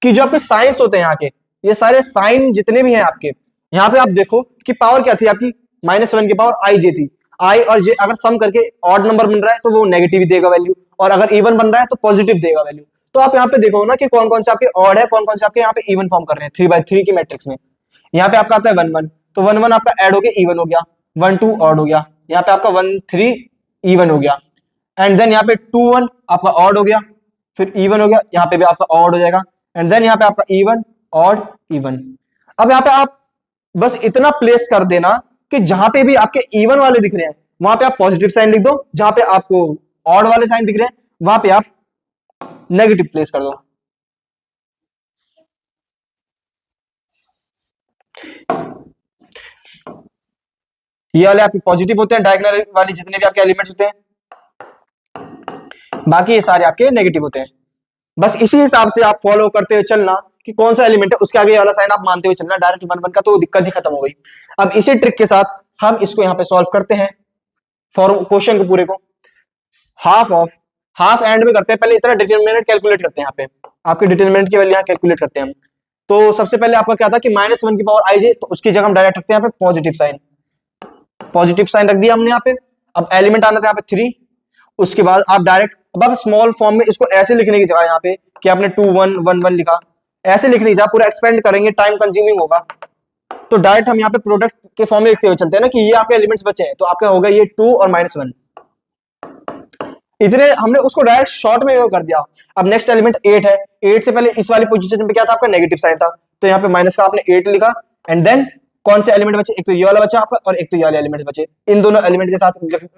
कि जो आपके साइंस होते हैं यहाँ के, ये सारे साइन जितने भी हैं आपके, यहाँ पे आप देखो कि पावर क्या थी आपकी, -1 की पावर आई जे थी। आई और जे अगर सम करके ऑड नंबर बन रहा है तो वो नेगेटिव देगा वैल्यू, और अगर इवन बन रहा है तो पॉजिटिव देगा वैल्यू। तो आप यहाँ पे देखो ना कि कौन कौन से आपके ऑड है, कौन कौन से आपके यहाँ पे इवन फॉर्म कर रहे हैं 3/3 की मैट्रिक्स में। यहाँ पे आपका आता है 1 1, तो 1 1 आपका ऐड हो गया इवन हो गया, 1 2 ऑड हो गया, यहाँ पे आपका 1 3 इवन हो गया, एंड देन यहाँ पे 2 1 आपका ऑड हो गया, फिर इवन हो गया, यहाँ पे भी आपका ऑड हो जाएगा, एंड देन यहाँ पे आपका इवन ऑड इवन। अब यहाँ पे आप बस इतना प्लेस कर देना कि जहां पे भी आपके इवन वाले दिख रहे हैं वहां पे आप पॉजिटिव साइन लिख दो, जहां पे आपको ऑड वाले साइन दिख रहे हैं वहां पे आप नेगेटिव प्लेस कर दो। ये वाले आपके पॉजिटिव होते हैं, डायगोनल वाले जितने भी आपके एलिमेंट्स होते हैं, बाकी ये सारे आपके नेगेटिव होते हैं। बस इसी हिसाब से आप फॉलो करते हुए चलना कि कौन सा एलिमेंट है उसके आगे वाला साइन आप मानते हुए चलना, डायरेक्ट 1 1 का तो दिक्कत ही खत्म हो गई। अब इसी ट्रिक के साथ हम इसको यहाँ पे सॉल्व करते हैं फॉर क्वेश्चन को पूरे को। हाफ एंड में करते हैं, पहले इतना डिटरमिनेंट कैलकुलेट करते हैं, यहाँ पे आपके डिटरमिनेंट की वैल्यू यहाँ कैलकुलेट करते हैं हम। तो सबसे पहले आपका क्या था कि -1 की पावर आई जे, तो उसकी जगह हम डायरेक्ट रखते हैं यहाँ पे पॉजिटिव साइन रख दिया हमने यहाँ पे। अब एलिमेंट आना था यहाँ पे 3, उसके बाद आप डायरेक्ट, अब आप स्मॉल फॉर्म में इसको ऐसे लिखने की जगह यहाँ पे कि आपने 2 1 1 1 लिखा, ऐसे लिखने की जगह पूरा एक्सपेंड करेंगे, टाइम कंज्यूमिंग होगा। तो डायरेक्ट हम यहाँ पे प्रोडक्ट के फॉर्म में लिखते हुए चलते हैं ना कि ये आपके एलिमेंट्स बचे हैं, तो आपका होगा ये 2 और -1, इतने हमने उसको डायरेक्ट शॉर्ट में कर दिया। अब नेक्स्ट एलिमेंट 8 है, 8 से पहले इस वाली पोजीशन पे क्या था आपका नेगेटिव साइन था, तो यहाँ पे माइनस का आपने 8 लिखा, एंड देन कौन से एलिमेंट बचे, एक तो ये वाला बचा आपका और एक तो ये वाले एलिमेंट्स बचे, इन दोनों एलिमेंट के साथ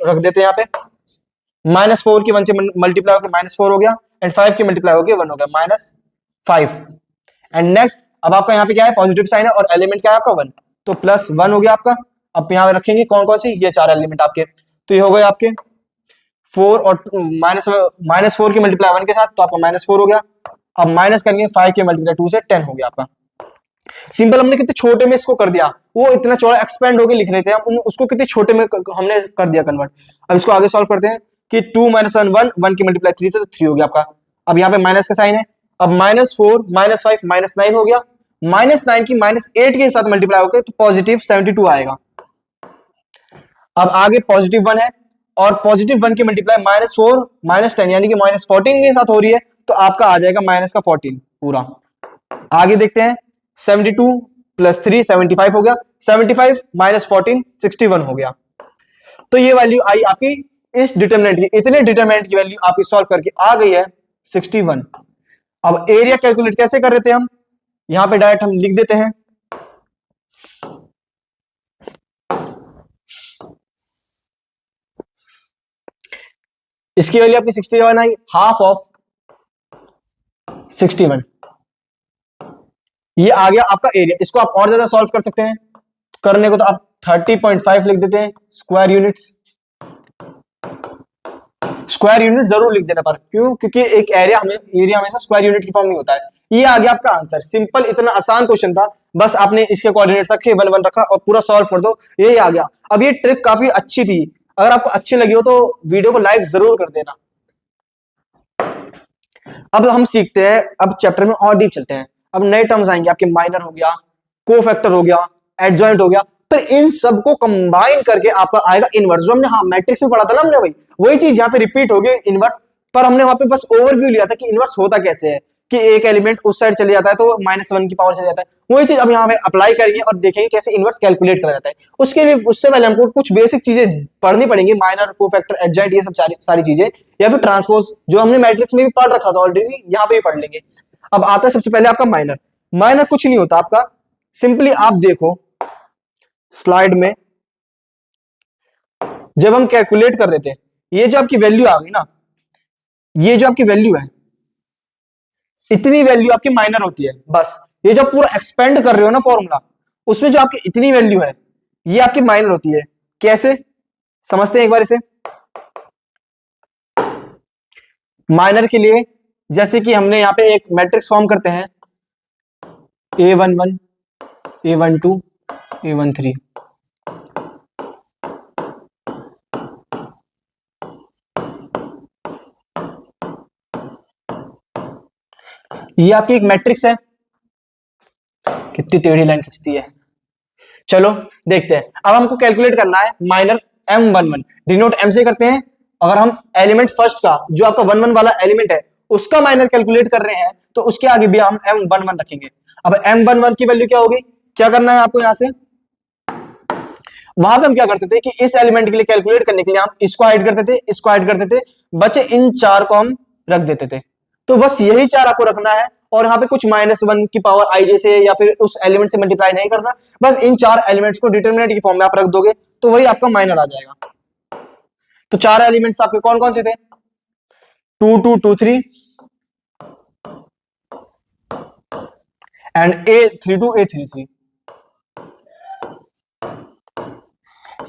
रख देते हैं यहाँ पे। -4 की 1 से मल्टीप्लाई होकर -4 हो गया, एंड 5 की मल्टीप्लाई होकर 1 हो गया -5। एंड नेक्स्ट अब आपका यहाँ पे क्या है, पॉजिटिव साइन है और एलिमेंट क्या है आपका 1, तो +1 हो गया आपका। अब यहाँ रखेंगे कौन कौन से, ये 4 एलिमेंट आपके, तो ये हो गए आपके 4 और -4 की मल्टीप्लाई 1 के साथ, तो आपका -4 हो गया। अब माइनस करेंगे 5 की मल्टीप्लाई 2 से 10 हो गया आपका। सिंपल हमने कितने छोटे में इसको कर दिया, वो इतना चौड़ा एक्सपेंड होके लिख रहे थे हम, उसको कितने छोटे में हमने कर दिया कन्वर्ट। अब इसको आगे सॉल्व करते हैं कि 2 - 1 1, 1 की मल्टीप्लाई 3 से, तो 3 हो गया आपका। अब यहाँ पे माइनस का साइन है, अब -4 -5 -9 हो गया, -9 की -8 के साथ मल्टीप्लाई होकर तो पॉजिटिव 72 आएगा। अब आगे पॉजिटिव 1 है और पॉजिटिव 1 की मल्टीप्लाई -4 -10 यानी कि -14 के साथ हो रही है, तो आपका आ जाएगा -14 पूरा। आगे देखते हैं 72 + 3 75 हो गया, 75 -14 61 हो गया। तो ये वैल्यू आई आपकी इस डिटरमिनेंट की, इतने डिटरमिनेंट की वैल्यू आपकी सॉल्व करके आ गई है 61। अब एरिया कैलकुलेट कैसे कर रहे थे हम, यहां पे डायरेक्ट हम लिख देते हैं इसकी वैल्यू आपकी 61 आई, हाफ ऑफ 61, ये आ गया आपका एरिया। इसको आप और ज्यादा सॉल्व कर सकते हैं, करने को तो आप 30.5 लिख देते हैं स्क्वायर यूनिट्स, स्क्वायर यूनिट जरूर लिख देना, पर क्यों, क्योंकि एक एरिया हमेशा स्क्वायर यूनिट की फॉर्म में होता है। ये आ गया आपका आंसर, सिंपल, इतना आसान क्वेश्चन था, बस आपने इसके कोऑर्डिनेट रखे 1 1 रखा और पूरा सॉल्व कर दो, यही आ गया। अब ये ट्रिक काफी अच्छी थी, अगर आपको अच्छी लगी हो तो वीडियो को लाइक जरूर कर देना। अब हम सीखते हैं, अब चैप्टर में और डीप चलते हैं। अब नए टर्म्स आएंगे आपके, माइनर हो गया, कोफैक्टर हो गया, एडजॉइंट हो गया, फिर इन सबको कंबाइन करके आपका आएगा इनवर्स, जो हमने हाँ मैट्रिक्स में पढ़ा था ना हमने, वही चीज यहाँ पे रिपीट होगी इनवर्स, पर हमने वहां पे बस ओवरव्यू लिया था कि इनवर्स होता कैसे है, कि एक एलिमेंट उस साइड चले जाता है तो -1 की पावर चले जाता है, वही चीज अब यहाँ पे अप्लाई करेंगे और देखेंगे कैसे इनवर्स कैलकुलेट करा जाता है। उसके लिए उससे पहले हमको कुछ बेसिक चीजें पढ़नी पड़ेंगी, माइनर, कोफैक्टर, एडजॉइंट, ये सब सारी चीजें, या फिर ट्रांसपोज जो हमने मैट्रिक्स में भी पढ़ रखा था ऑलरेडी, यहाँ पे भी पढ़ लेंगे। अब आता है सबसे पहले आपका माइनर। माइनर कुछ नहीं होता आपका, सिंपली आप देखो स्लाइड में जब हम कैलकुलेट कर रहे थे, ये जो आपकी वैल्यू आ गई ना, ये जो आपकी वैल्यू है, इतनी वैल्यू आपकी माइनर होती है बस। ये जो पूरा एक्सपेंड कर रहे हो ना फॉर्मूला, उसमें जो आपकी इतनी वैल्यू है, ये आपकी माइनर होती है। कैसे समझते हैं एक बार इसे। माइनर के लिए जैसे कि हमने यहां पे एक मैट्रिक्स फॉर्म करते हैं, A11, A12, A13। ये आपकी एक मैट्रिक्स है। कितनी टेढ़ी लाइन खींचती है। चलो देखते हैं। अब हमको कैलकुलेट करना है माइनर M11। डिनोट M से करते हैं। अगर हम एलिमेंट फर्स्ट का, जो आपका 11 वाला एलिमेंट है, उसका माइनर कैलकुलेट कर रहे हैं, तो उसके आगे भी हम M11 रखेंगे। अब M11 की वैल्यू क्या होगी, क्या करना है आपको यहां से। वहां पे हम क्या करते थे कि इस एलिमेंट के लिए कैलकुलेट करने के लिए हम इसको हाइड करते थे, इसको हाइड करते थे, बचे इन चार को हम रख देते थे। तो बस यही चार आपको रखना है, और यहाँ पे कुछ -1 की पावर आई से या फिर उस एलिमेंट से मल्टीप्लाई नहीं करना। बस इन चार एलिमेंट्स को डिटरमिनेंट की फॉर्म में आप रख दोगे, तो वही आपका माइनर आ जाएगा। तो चार एलिमेंट्स आपके कौन कौन से थे, 2 2 2 3 एंड A32 A33।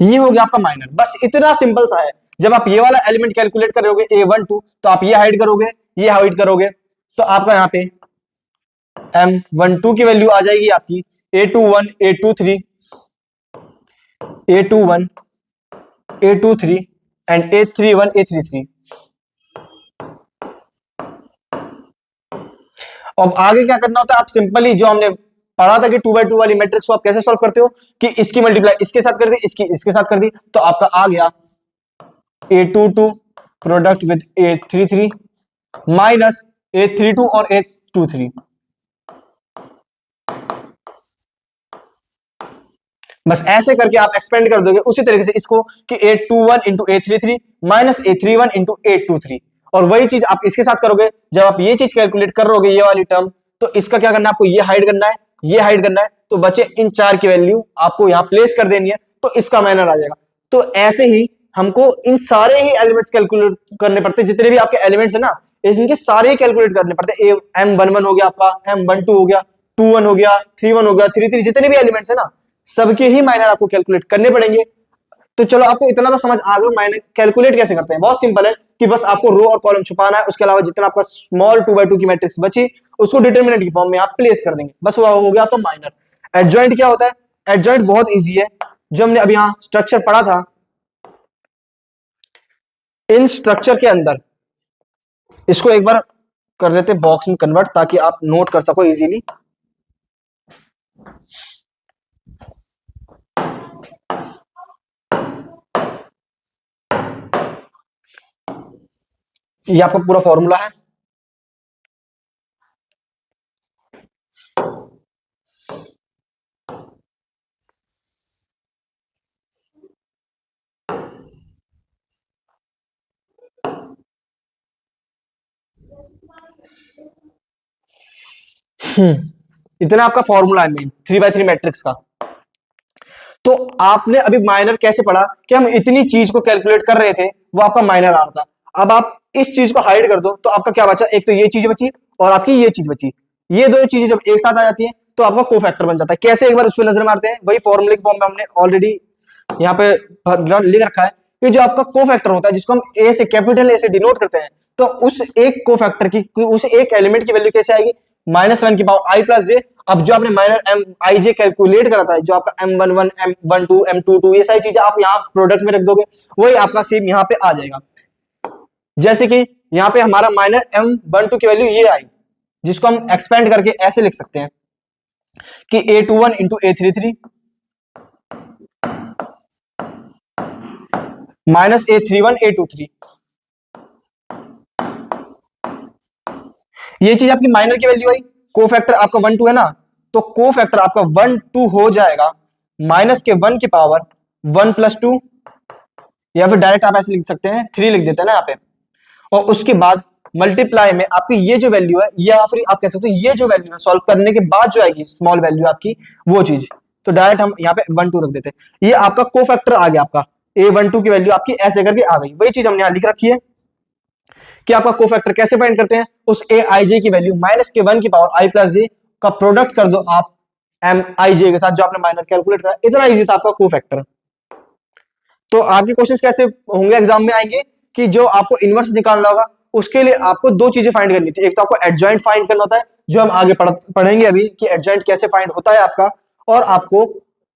ये हो गया आपका माइनर। बस इतना सिंपल सा है। जब आप ये वाला एलिमेंट कैलकुलेट करोगे A12, तो आप ये हाइड करोगे, ये हाइड करोगे, तो आपका यहाँ पे M12 की वैल्यू आ जाएगी आपकी A21 A23 A21 A23 and A31 A33। अब आगे क्या करना होता है, आप सिंपली जो हमने पढ़ा था कि 2x2 वाली मैट्रिक्स को आप कैसे सॉल्व करते हो, कि इसकी मल्टीप्लाई इसके साथ कर दी, इसकी इसके साथ कर दी, तो आपका आ गया A22 product with A33 minus A32 और A23। बस ऐसे करके आप एक्सपेंड कर दोगे उसी तरीके से इसको, कि A21 into A33 minus A31 into A23। और वही चीज आप इसके साथ करोगे। जब आप ये चीज कैलकुलेट करोगे, ये वाली टर्म, तो इसका क्या करना है, आपको ये हाइड करना है, ये हाइड करना है, तो बचे इन चार की वैल्यू आपको यहां प्लेस कर देनी है, तो इसका माइनर आ जाएगा। तो ऐसे ही हमको इन सारे ही एलिमेंट्स कैलकुलेट करने पड़ते हैं। जितने भी आपके एलिमेंट्स है ना, इनके सारे ही कैलकुलेट करने पड़ते हैं। M11 हो गया आपका, M12 हो गया, 21 हो गया, 31 हो गया, 33, जितने भी एलिमेंट्स है ना, सबके ही माइनर आपको कैलकुलेट करने पड़ेंगे। तो चलो आपको इतना तो समझ आ गया माइनर कैलकुलेट कैसे करते हैं। बहुत सिंपल है कि बस आपको रो और कॉलम छुपाना है। उसके अलावा जितना आपका स्मॉल 2x2 की मैट्रिक्स बची, उसको डिटरमिनेंट की फॉर्म में आप प्लेस कर देंगे, बस वो हो गया आपका माइनर। एडजॉइंट क्या होता है, एडजॉइंट बहुत इजी है। जो हमने अभी यहां स्ट्रक्चर पढ़ा था, इन स्ट्रक्चर के अंदर इसको एक बार कर देते बॉक्स में कन्वर्ट, ताकि आप नोट कर सको इजीली। ये आपका पूरा फॉर्मूला है। इतना आपका फॉर्मूला है मेन 3x3 मैट्रिक्स का। तो आपने अभी माइनर कैसे पढ़ा, कि हम इतनी चीज को कैलकुलेट कर रहे थे, वो आपका माइनर आ रहा था। अब आप इस चीज को हाइड कर दो, तो आपका क्या बचा, एक तो ये चीज बची और आपकी ये चीज बची। ये दो चीजें जब एक साथ आ जाती हैं, तो आपका कोफैक्टर बन जाता है। कैसे, एक बार उस पर नजर मारते हैं। वही फॉर्मूले की फॉर्म में हमने ऑलरेडी यहाँ पे लिख रखा है कि जो आपका कोफैक्टर होता है, जिसको हम ए से, कैपिटल ए से डिनोट करते हैं, तो उस एक कोफैक्टर की, उस एक एलिमेंट की वैल्यू कैसे आएगी, -1 की पावर आई प्लस जे। अब जो आपने माइनर एम आई जे कैलकुलेट करा था, जो आपका M11 M12 M22, ये सारी चीजें आप यहाँ प्रोडक्ट में रख दोगे, वही आपका सेम यहाँ पे आ जाएगा। जैसे कि यहाँ पे हमारा माइनर M12 की वैल्यू ये आई, जिसको हम एक्सपेंड करके ऐसे लिख सकते हैं कि A21 into A33 minus A31 A23। ये चीज आपकी माइनर की वैल्यू आई। कोफैक्टर आपका 1 2 है ना, तो कोफैक्टर आपका 1 2 हो जाएगा माइनस के 1 की पावर 1 + 2, या फिर डायरेक्ट आप ऐसे लिख सकते हैं, 3 लिख देते हैं ना यहाँ पे। और उसके बाद मल्टीप्लाई में आपकी ये जो वैल्यू है, या फिर आप कह सकते हो ये जो वैल्यू है, सॉल्व करने के बाद जो आएगी स्मॉल वैल्यू आपकी, वो चीज तो डायरेक्ट हम यहाँ पे 1 2 रख देते हैं। ये आपका कोफैक्टर आ गया, आपका A12 की वैल्यू आपकी ऐसे करके आ गई। वही चीज हमने यहाँ लिख रखी है कि आपका कोफैक्टर कैसे फाइंड करते हैं, उस Aij की वैल्यू -k1 की पावर i प्लस जे का प्रोडक्ट कर दो आप Mij के साथ, जो आपने माइनर कैलकुलेट करा। इतना इजी था आपका कोफैक्टर। तो आपके क्वेश्चंस कैसे होंगे एग्जाम में आएंगे कि जो आपको इनवर्स निकालना होगा उसके लिए आपको दो चीजें फाइंड करनी थी। एक तो आपको एडजॉइंट फाइंड करना होता है, जो हम आगे पढ़ेंगे अभी कि एडजॉइंट कैसे फाइंड होता है आपका, और आपको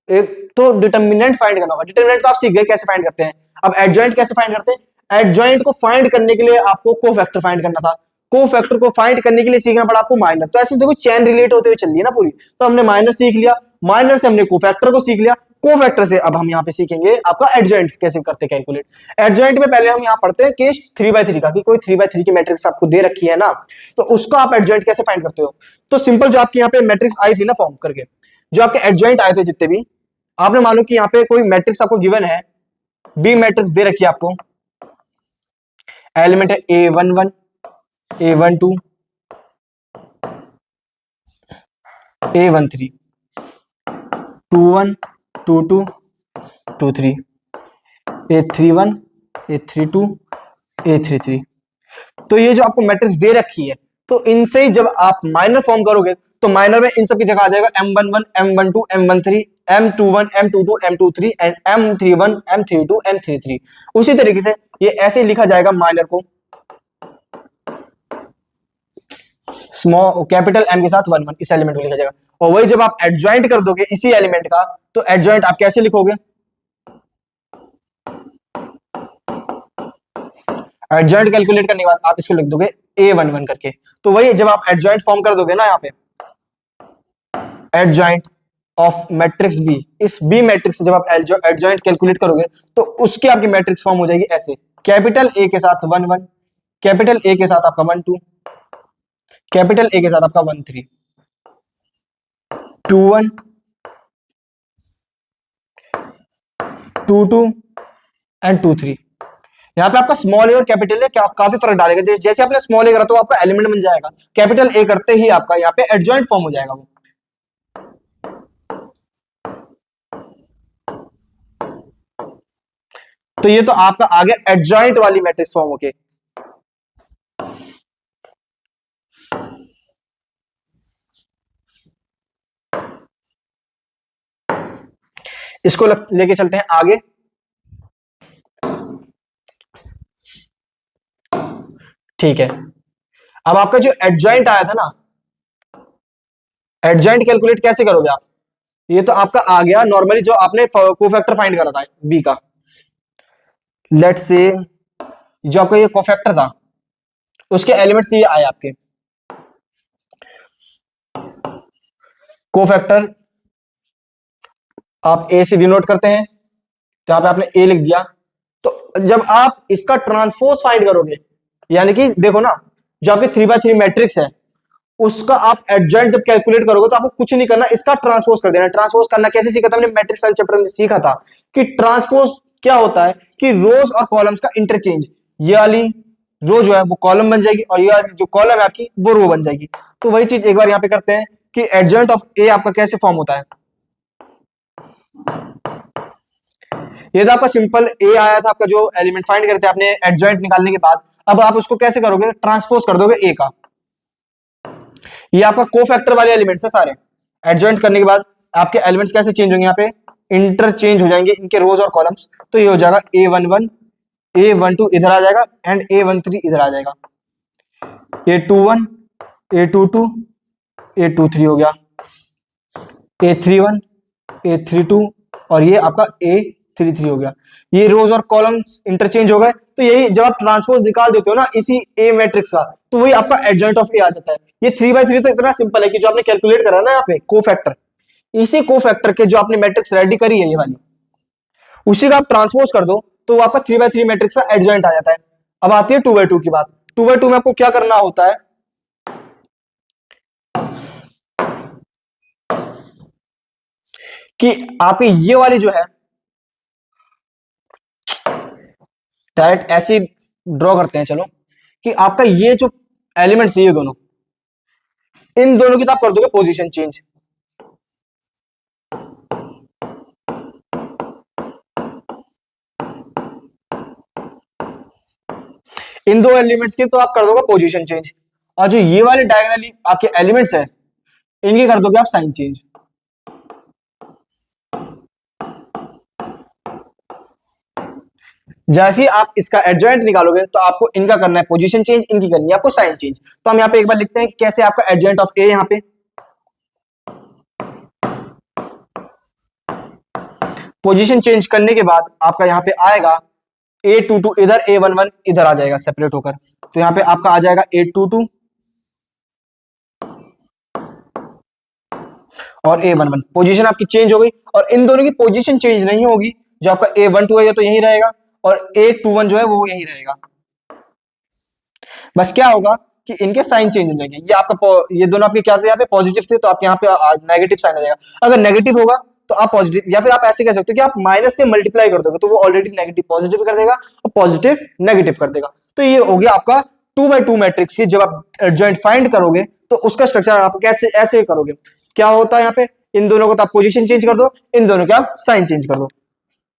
एक तो डिटर्मिनेंट फाइंड करना होगा। डिटर्मिनेंट तो आप सीख गए कैसे फाइंड करते हैं, अब एडजॉइंट कैसे फाइंड करते हैं। एडजॉइंट को फाइंड करने के लिए आपको कोफैक्टर फाइंड करना था, कोफैक्टर को फाइंड करने के लिए सीखना पड़ा आपको माइनर। तो ऐसे देखो चेन रिलेट होते हुए चल रही है ना पूरी। तो हमने माइनर सीख लिया, माइनर से हमने कोफैक्टर को सीख लिया, कोफैक्टर से अब हम यहाँ पे सीखेंगे आपका एडजॉइंट कैसे करते हैं कैलकुलेट। एडजॉइंट में पहले हम यहाँ पढ़ते हैं केस 3/3 का, कि कोई 3/3 की मैट्रिक्स आपको दे रखी है ना, तो उसका आप एडजॉइंट कैसे फाइंड करते हो। तो सिंपल, जो आपकी यहाँ पे मैट्रिक्स आई थी ना फॉर्म करके, जो आपके एडजॉइंट आए थे जितने भी, आपने मानो कि यहाँ पे कोई मैट्रिक्स आपको गिवन है, बी मैट्रिक्स दे रखी है आपको, एलिमेंट है A11 A12 A13 21 22 23 A31 A32 A33। तो ये जो आपको मैट्रिक्स दे रखी है, तो इनसे ही जब आप माइनर फॉर्म करोगे तो माइनर में इन सब की जगह आ जाएगा M11 M12 M13 M21 M22 M23 and M31 M32 M33। उसी तरीके से ये ऐसे लिखा जाएगा माइनर को स्मॉल कैपिटल M के साथ 1 1 इस एलिमेंट को लिखा जाएगा। और वही जब आप एडजॉइंट कर दोगे इसी एलिमेंट का, तो एडजॉइंट आप कैसे लिखोगे, एडजॉइंट कैलकुलेट करने के बाद आप इसको लिख दोगे A11 करके। तो वही जब आप एडजॉइंट फॉर्म कर दोगे ना यहाँ पे, एडजॉइंट ऑफ मैट्रिक्स बी, इस बी मैट्रिक्स से जब आप एडजॉइंट कैलकुलेट करोगे तो उसकी आपकी मैट्रिक्स फॉर्म हो जाएगी ऐसे, कैपिटल ए के साथ 1 1, कैपिटल ए के साथ आपका 1 2, कैपिटल ए के साथ आपका 1 3 2 1 2 2 एंड 2 3। यहाँ पे आपका स्मॉल ए और कैपिटल ए काफी फर्क डालेगा। जैसे आपने स्मॉल ए करा तो आपका एलिमेंट बन जाएगा, कैपिटल ए करते ही आपका यहाँ पे एडजॉइंट फॉर्म हो जाएगा वो। तो ये तो आपका आ गया एडजॉइंट वाली मैट्रिक्स फॉर्म। ओके, इसको लेके चलते हैं आगे। ठीक है, अब आपका जो एडजॉइंट आया था ना, एडजॉइंट कैलकुलेट कैसे करोगे आप। ये तो आपका आ गया नॉर्मली जो आपने कोफैक्टर फाइंड करा था बी का। लेट्स से जो आपका ये कोफैक्टर था उसके एलिमेंट्स ये आए आपके, कोफैक्टर आप ए से डिनोट करते हैं, तो यहाँ पे आपने ए लिख दिया। तो जब आप इसका ट्रांसपोज फाइंड करोगे, यानी कि देखो ना, जो आपके 3/3 मैट्रिक्स है उसका आप एडजॉइंट जब कैलकुलेट करोगे तो आपको कुछ नहीं करना, इसका ट्रांसपोज कर देना। ट्रांसपोज करना कैसे सीखा था हमने मैट्रिक्स वाले चैप्टर में, सीखा था कि ट्रांसपोज क्या होता है कि रोज और कॉलम्स का इंटरचेंज। ये वाली रो जो है वो कॉलम बन जाएगी और ये वाली जो कॉलम है आपकी वो रो बन जाएगी। तो वही चीज एक बार यहाँ पे करते हैं कि एडजॉइंट ऑफ ए आपका कैसे फॉर्म होता है। ये तो आपका सिंपल ए आया था, आपका जो एलिमेंट फाइंड करते हैं आपने एडजॉइंट निकालने के बाद। अब आप उसको कैसे करोगे, ट्रांसपोज कर दोगे ए का। ये आपका कोफैक्टर वाले एलिमेंट्स है सारे, एडजॉइंट करने के बाद आपके एलिमेंट्स कैसे चेंज होंगे, यहाँ पे इंटरचेंज हो जाएंगे इनके रोज और कॉलम्स। तो ये हो जाएगा A11 A12 इधर आ जाएगा एंड A13 इधर आ जाएगा, A21 A22 A23 हो गया, A31 A32 और ये आपका A33 हो गया। ये रोज और कॉलम्स इंटरचेंज हो गए। तो यही जब आप ट्रांसपोज निकाल देते हो ना इसी ए मैट्रिक्स का, तो वही आपका एडजॉइंट ऑफ ए आ जाता है। ये 3/3 तो इतना सिंपल है कि जो आपने कैलकुलेट करा ना यहाँ पे कोफैक्टर, इसी कोफैक्टर के जो आपने मैट्रिक्स रेडी करी है ये वाली, उसी का आप ट्रांसपोज कर दो तो आपका 3/3 मैट्रिक्स का एडजॉइंट आ जाता है। अब आती है 2/2 की बात। 2/2 में आपको क्या करना होता है कि आपके ये वाली जो है डायरेक्ट ऐसे ड्रॉ करते हैं, चलो, कि आपका ये जो एलिमेंट्स है ये दोनों, इन दोनों की तो आप कर दोगे पोजीशन चेंज। इन दो एलिमेंट्स की तो आप कर दोगे पोजीशन चेंज, और जो ये वाले डायगोनली आपके एलिमेंट्स है इनके कर दोगे आप साइन चेंज। जैसे ही आप इसका एडजॉइंट निकालोगे तो आपको इनका करना है पोजीशन चेंज, इनकी करनी है आपको साइन चेंज। तो हम यहाँ पे एक बार लिखते हैं कि कैसे आपका एडजॉइंट ऑफ ए, यहाँ पे पोजीशन चेंज करने के बाद आपका यहाँ पे आएगा A22 इधर, A11 इधर आ जाएगा सेपरेट होकर। तो यहाँ पे आपका आ जाएगा A22 और A11, पोजीशन आपकी चेंज हो गई। और इन दोनों की पोजीशन चेंज नहीं होगी, जो आपका A12 है तो यही रहेगा और A21 जो है वो यही रहेगा। बस क्या होगा कि इनके साइन चेंज हो जाएंगे। ये आपका ये दोनों आपके क्या थे, यहाँ पे पॉजिटिव थे तो आपके यहाँ पे नेगेटिव साइन आ जाएगा। अगर नेगेटिव होगा तो आप पॉजिटिव, या फिर आप ऐसे कह सकते हो कि आप माइनस से मल्टीप्लाई कर दोगे तो वो ऑलरेडी नेगेटिव पॉजिटिव कर देगा और पॉजिटिव नेगेटिव कर देगा। तो ये हो गया आपका 2x2 मैट्रिक्स की। जब आप एडजॉइंट फाइंड करोगे तो उसका स्ट्रक्चर आप कैसे ऐसे करोगे, क्या होता है यहाँ पे, इन दोनों को तो आप पोजीशन चेंज कर दो, इन दोनों के आप साइन चेंज कर दो।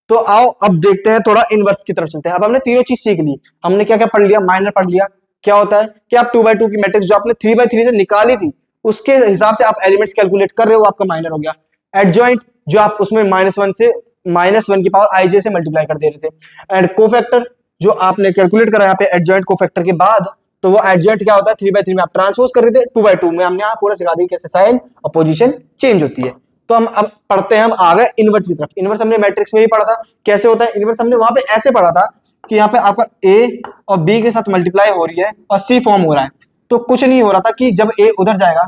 तो आओ अब देखते हैं, थोड़ा इनवर्स की तरफ चलते हैं। अब हमने तीनों चीज सीख ली, हमने क्या क्या पढ़ लिया, माइनर पढ़ लिया। क्या होता है कि आप 2x2 की मैट्रिक्स जो आपने 3x3 से निकाली थी उसके हिसाब से आप एलिमेंट्स कैलकुलेट कर रहे हो, आपका माइनर हो गया। एडजॉइंट जो आप उसमें -1 से -1 की पावर i j से मल्टीप्लाई कर दे रहे थे। एंड कोफैक्टर जो आपने कैलकुलेट करा यहाँ पे एडजॉइंट कोफैक्टर के बाद, तो वो एडजॉइंट क्या होता है, 3x3 में आप ट्रांसपोज कर रहे थे, 2x2 में हमने यहाँ पूरा सिखा दी कैसे साइन और पोजीशन चेंज होती है। तो हम अब पढ़ते हैं, हम आ गए इनवर्स की तरफ। इनवर्स हमने मैट्रिक्स में ही पढ़ा था कैसे होता है इनवर्स। हमने वहां पे ऐसे पढ़ा था कि यहाँ पे आपका ए और बी के साथ मल्टीप्लाई हो रही है और सी फॉर्म हो रहा है। तो कुछ नहीं हो रहा था कि जब ए उधर जाएगा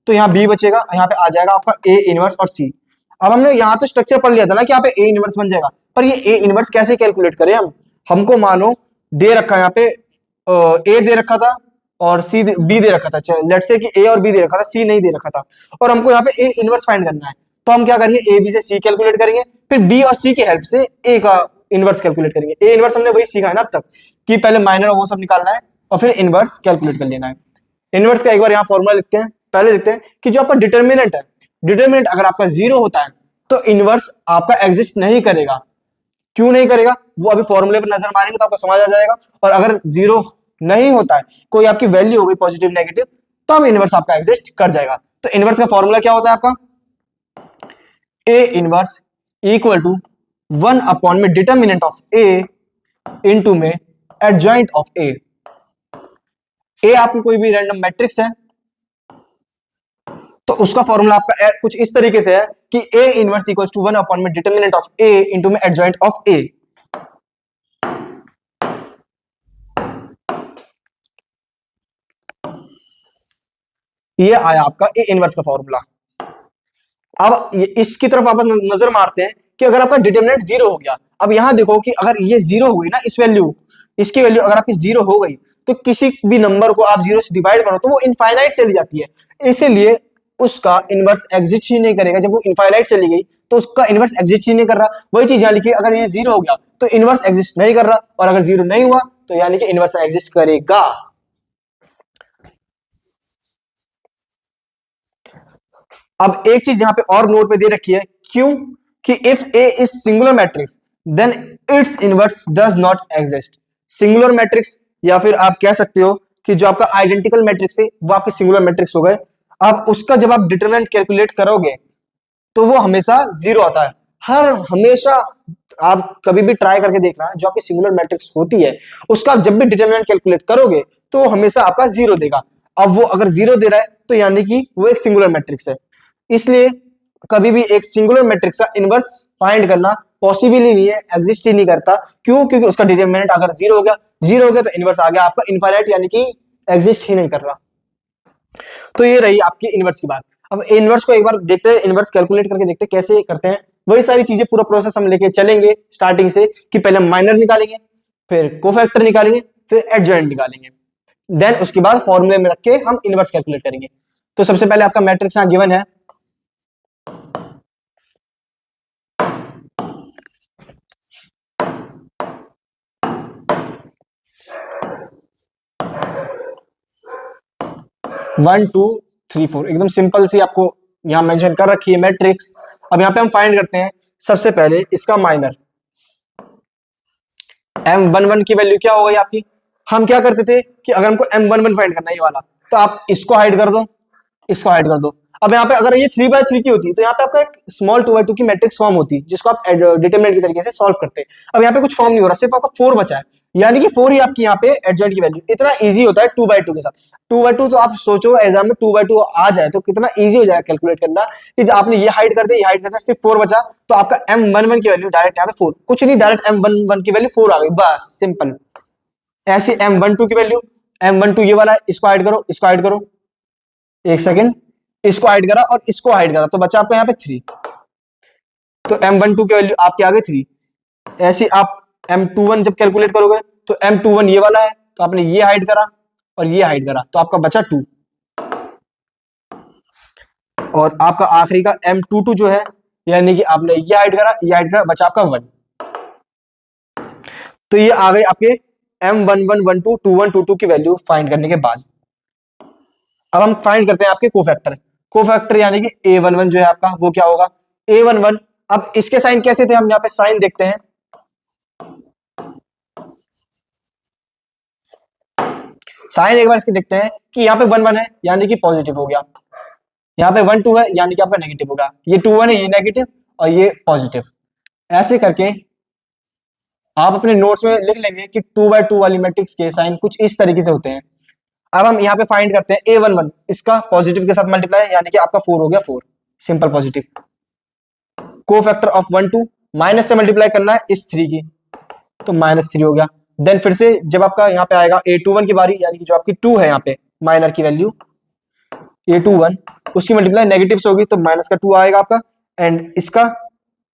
तो यहाँ बी बचेगा, यहाँ पे आ जाएगा आपका ए इनवर्स और सी। अब हमने यहाँ तो स्ट्रक्चर पढ़ लिया था ना कि यहाँ पे ए इनवर्स बन जाएगा, पर ये ए इनवर्स कैसे कैलकुलेट करें हम। हमको मानो दे रखा है यहाँ पे ए दे रखा था और सी बी दे रखा था, लेट्स से कि ए और बी दे रखा था, सी नहीं दे रखा था, और हमको यहाँ पे ए इनवर्स फाइंड करना है। तो हम क्या करेंगे, ए बी से सी कैलकुलेट करेंगे, फिर बी और सी की हेल्प से ए का इनवर्स कैलकुलेट करेंगे। ए इनवर्स हमने वही सीखा है ना अब तक कि पहले माइनर वो सब निकालना है और फिर इनवर्स कैलकुलेट कर लेना है। इनवर्स का एक बार यहाँ फॉर्मूला लिखते हैं। पहले लिखते हैं कि जो आपका डिटर्मिनेंट है, डिटर्मिनेंट अगर आपका 0 होता है तो इनवर्स आपका एग्जिस्ट नहीं करेगा। क्यों नहीं करेगा वो अभी फॉर्मूले पर नजर मारेंगे तो आपको समझ आ जाएगा। और अगर 0 नहीं होता है, कोई आपकी वैल्यू हो गई पॉजिटिव नेगेटिव, तो अब इनवर्स आपका एग्जिस्ट कर जाएगा। तो इनवर्स का फॉर्मूला क्या होता है आपका, A inverse equal to 1 upon में डिटर्मिनेंट ऑफ ए इनटू में एडजॉइंट ऑफ ए। ए आपकी कोई भी रैंडम मैट्रिक्स है तो उसका फॉर्मूला आपका कुछ इस तरीके से है कि A inverse equals to 1 upon में डिटर्मिनेंट ऑफ ए इनटू में एडजॉइंट ऑफ ए। ये आया आपका ए इनवर्स का फॉर्मूला। अब इसकी तरफ आप नजर मारते हैं कि अगर आपका डिटर्मिनेंट 0 हो गया, अब यहां देखो कि अगर ये 0 हो गई ना, इस वैल्यू, इसकी वैल्यू अगर आपकी 0 हो गई तो किसी भी नंबर को आप 0 से डिवाइड करो तो वो इनफाइनाइट चली जाती है। इसीलिए उसका इनवर्स एग्जिस्ट ही नहीं करेगा। जब वो इनफाइनाइट चली गई तो उसका इनवर्स एग्जिस्ट ही नहीं कर रहा। वही चीज यहां लिखी, अगर ये 0 हो गया तो इनवर्स एग्जिस्ट नहीं कर रहा, और अगर 0 नहीं हुआ तो यानी कि इनवर्स एग्जिस्ट करेगा। अब एक चीज यहां पे और नोट पे दे रखी है, क्यों कि if A is singular matrix then its inverse does not exist. Singular matrix, या फिर आप कह सकते हो कि जो आपका आइडेंटिकल मैट्रिक्स है वो आपके सिंगुलर मैट्रिक्स हो गए। अब उसका जब आप डिटरमिनेंट कैलकुलेट करोगे तो वो हमेशा 0 आता है। हर हमेशा आप कभी भी ट्राई करके देखना, जो आपकी सिंगुलर मैट्रिक्स होती है उसका जब भी डिटरमिनेंट कैलकुलेट करोगे तो वो हमेशा आपका 0 देगा। अब वो अगर 0 दे रहा है तो यानी कि वो एक सिंगुलर मैट्रिक्स है। इसलिए कभी भी एक सिंगुलर मैट्रिक्स का इनवर्स फाइंड करना पॉसिबल ही नहीं है, एग्जिस्ट ही नहीं करता। क्यों, क्योंकि उसका डिटरमिनेंट अगर 0 हो गया, 0 हो गया तो इनवर्स आ गया आपका इनफाइनाइट, यानी कि एग्जिस्ट ही नहीं कर रहा। तो ये रही आपकी इनवर्स की बात। अब इनवर्स को एक बार देखते हैं, इनवर्स कैलकुलेट करके देखते हैं कैसे करते हैं। वही सारी चीजें पूरा प्रोसेस हम लेके चलेंगे स्टार्टिंग से, कि पहले माइनर निकालेंगे, फिर कोफैक्टर निकालेंगे, फिर एडजॉइंट निकालेंगे, देन उसके बाद फॉर्मूले में रख के हम इनवर्स कैलकुलेट करेंगे। तो सबसे पहले आपका मैट्रिक्स यहां गिवन है, वन टू थ्री फोर, एकदम सिंपल सी आपको यहां मेंशन कर रखी है मैट्रिक्स। अब यहां पे हम फाइंड करते हैं सबसे पहले इसका माइनर। M11 की वैल्यू क्या हो गई आपकी हम क्या करते थे कि अगर हमको M11 फाइंड करना है ये वाला, तो आप इसको हाइड कर दो, इसको हाइड कर दो। अब यहाँ पे अगर ये 3 by 3 की होती तो यहाँ पे आपका एक स्मॉल 2 by 2 की मैट्रिक्स फॉर्म होती जिसको आप डिटरमिनेंट की तरीके से सॉल्व करते। अब यहाँ पे कुछ फॉर्म नहीं हो रहा, सिर्फ आपका 4 बचा है, यानी कि 4 ही आपकी यहाँ पे एडजॉइंट की वैल्यू। इतना इजी होता है 2 by 2 के साथ। 2 by 2 तो आप सोचो एग्जाम में 2 by 2 आ जाए तो कितना इजी हो जाएगा कैलकुलेट करना, कि आपने ये हाइड कर दिया, ये हाइड कर दिया, सिर्फ 4 बचा, तो आपका M11 की वैल्यू डायरेक्ट यहाँ पे 4, कुछ नहीं, डायरेक्ट M11 की वैल्यू 4 आ गई, बस सिंपल। ऐसी M12 की वैल्यू, M12 ये वाला है, इसको हाइड करो, इसको हाइड करो, एक सेकेंड, इसको हाइड करा और इसको हाइड करा, तो बचा आपको यहाँ पे 3, तो M12 की वैल्यू आपकी आ गई 3। ऐसे आप M21 जब कैलकुलेट करोगे तो M21 ये वाला है, तो आपने ये हाइड करा और ये हाइड करा, तो आपका बचा 2, और आपका आखिरी का M22 जो है, यानी कि आपने ये हाइड करा, ये हाइड करा, बचा आपका 1। तो ये आ गए आपके M11 12 21 22 की वैल्यू फाइंड करने के बाद। अब हम फाइंड करते हैं आपके कोफैक्टर। कोफैक्टर यानी कि A11 जो है आपका, वो क्या होगा, A11। अब इसके साइन कैसे थे, हम यहाँ पे साइन देखते हैं। साइन एक बार इसके देखते हैं कि यहाँ पे 1 1 है यानी कि पॉजिटिव हो गया, यहाँ पे 1 2 है यानी कि आपका नेगेटिव होगा, ये 2 1 है, ये नेगेटिव और ये पॉजिटिव। ऐसे करके आप अपने नोट्स में लिख लेंगे कि 2 by 2 वाली मैट्रिक्स के साइन कुछ इस तरीके से होते हैं। अब हम यहाँ पे फाइंड करते हैं A11, इसका पॉजिटिव के साथ मल्टीप्लाई यानी कि आपका 4 हो गया, 4 simple positive. Cofactor of 1 2 minus से मल्टीप्लाई करना है इस 3 की, तो -3 हो गया। देन फिर से जब आपका यहाँ पे आएगा A21 की बारी, यानी कि जो आपकी 2 है यहाँ पे माइनर की वैल्यू A21, उसकी मल्टीप्लाई नेगेटिव से होगी तो -2 आएगा आपका। एंड इसका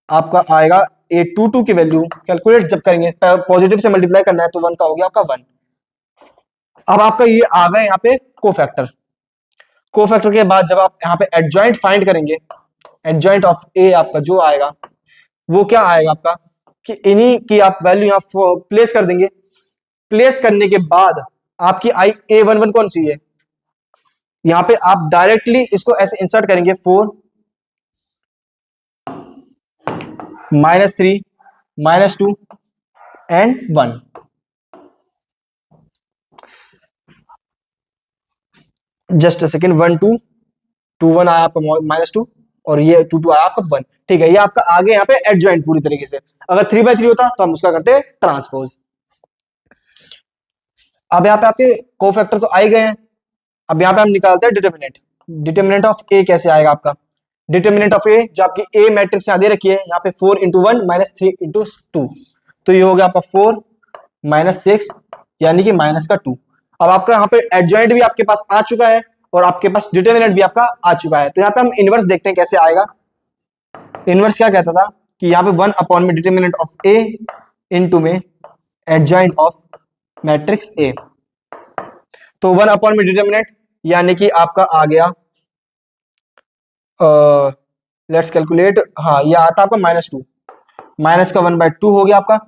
आपका आएगा A22 की वैल्यू, कैलकुलेट जब करेंगे पॉजिटिव से मल्टीप्लाई करना है तो 1 का हो गया आपका 1। अब आपका ये आ गया यहाँ पे कोफैक्टर। कोफैक्टर के बाद जब आप यहाँ पे एडजॉइंट फाइंड करेंगे, एडजॉइंट ऑफ ए आपका जो आएगा वो क्या आएगा आपका, कि इन्हीं की आप वैल्यू यहाँ प्लेस कर देंगे। प्लेस करने के बाद आपकी आई A11 कौन सी है, यहाँ पे आप डायरेक्टली इसको ऐसे इंसर्ट करेंगे, 4 -3 -2 एंड 1। जस्ट अ सेकेंड, 1 2 2 1 आया आपका -2 और ये 2 2 आया आपका 1। ठीक है, ये आपका आगे यहाँ पे एडजॉइंट पूरी तरीके से। अगर 3 by 3 होता तो हम उसका करते ट्रांसपोज। अब यहाँ पे आपके कोफैक्टर तो आ ही गए हैं। अब यहाँ पे हम निकालते हैं डिटर्मिनेंट। डिटर्मिनेंट ऑफ ए कैसे आएगा आपका, डिटर्मिनेंट ऑफ ए जो आपकी ए मैट्रिक्स यहाँ दे रखी है, यहाँ पे 4 × 1 -3 × 2, तो ये हो गया आपका 4 -6 यानी कि -2। अब आपका यहाँ पे एडजॉइंट भी आपके पास आ चुका है और आपके पास डिटर्मिनेंट भी आपका आ चुका है। तो यहाँ पे हम इनवर्स देखते हैं कैसे आएगा। इनवर्स क्या कहता था कि यहाँ पे 1 में डिटर्मिनेंट ऑफ ए इनटू में एडजॉइंट ऑफ मैट्रिक्स ए, तो 1 में डिटर्मिनेंट यानी कि आपका आ गया, लेट्स कैलकुलेट, हाँ ये आता आपका -2, माइनस का 1/2 हो गया आपका।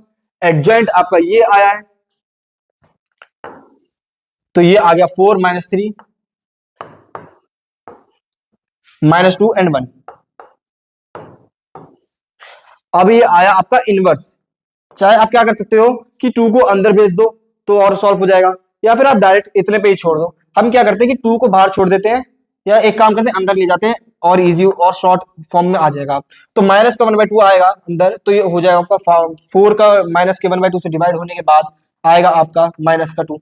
एडजॉइंट आपका ये आया है तो ये आ गया 4 -3 -2 एंड 1। अब ये आया आपका इनवर्स। चाहे आप क्या कर सकते हो कि 2 को अंदर भेज दो तो और सॉल्व हो जाएगा, या फिर आप डायरेक्ट इतने पे ही छोड़ दो। हम क्या करते हैं कि 2 को बाहर छोड़ देते हैं, या एक काम करते हैं अंदर ले जाते हैं और इजी और शॉर्ट फॉर्म में आ जाएगा। तो माइनस का 1/2 आएगा अंदर, तो ये हो जाएगा आपका 4 का माइनस के 1/2 से डिवाइड होने के बाद आएगा आपका -2।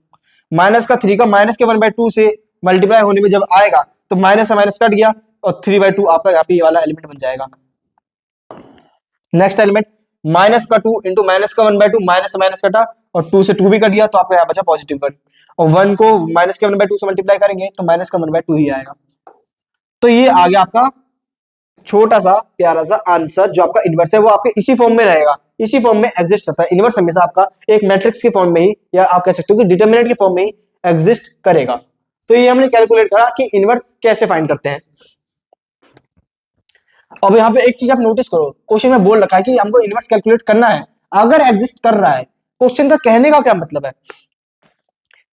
माइनस का 3 का माइनस के 1/2 से मल्टीप्लाई होने में जब आएगा तो माइनस से माइनस कट गया और 3/2 आपका यहाँ पे ये वाला एलिमेंट बन जाएगा। नेक्स्ट एलिमेंट माइनस का 2 इंटू माइनस का 1/2, माइनस से माइनस कटा और 2 से 2 भी कट गया तो आपका यहाँ बचा +1, और 1 को माइनस के 1/2 से मल्टीप्लाई करेंगे तो माइनस का 1/2 ही आएगा। तो ये आ गया आपका छोटा सा प्यारा सा आंसर। जो आपका इनवर्स है वो आपके इसी फॉर्म में रहेगा, इसी फॉर्म में एग्जिस्ट करता है। इनवर्स हमेशा आपका एक मैट्रिक्स के फॉर्म में ही, या आप कह सकते हो कि डिटर्मिनेंट के फॉर्म में ही एग्जिस्ट करेगा। तो ये हमने कैलकुलेट करा कि इनवर्स कैसे फाइंड करते हैं। अब यहाँ पे एक चीज आप नोटिस करो, क्वेश्चन में बोल रखा है कि हमको इनवर्स कैलकुलेट करना है अगर एग्जिस्ट कर रहा है। क्वेश्चन का कहने का क्या मतलब है,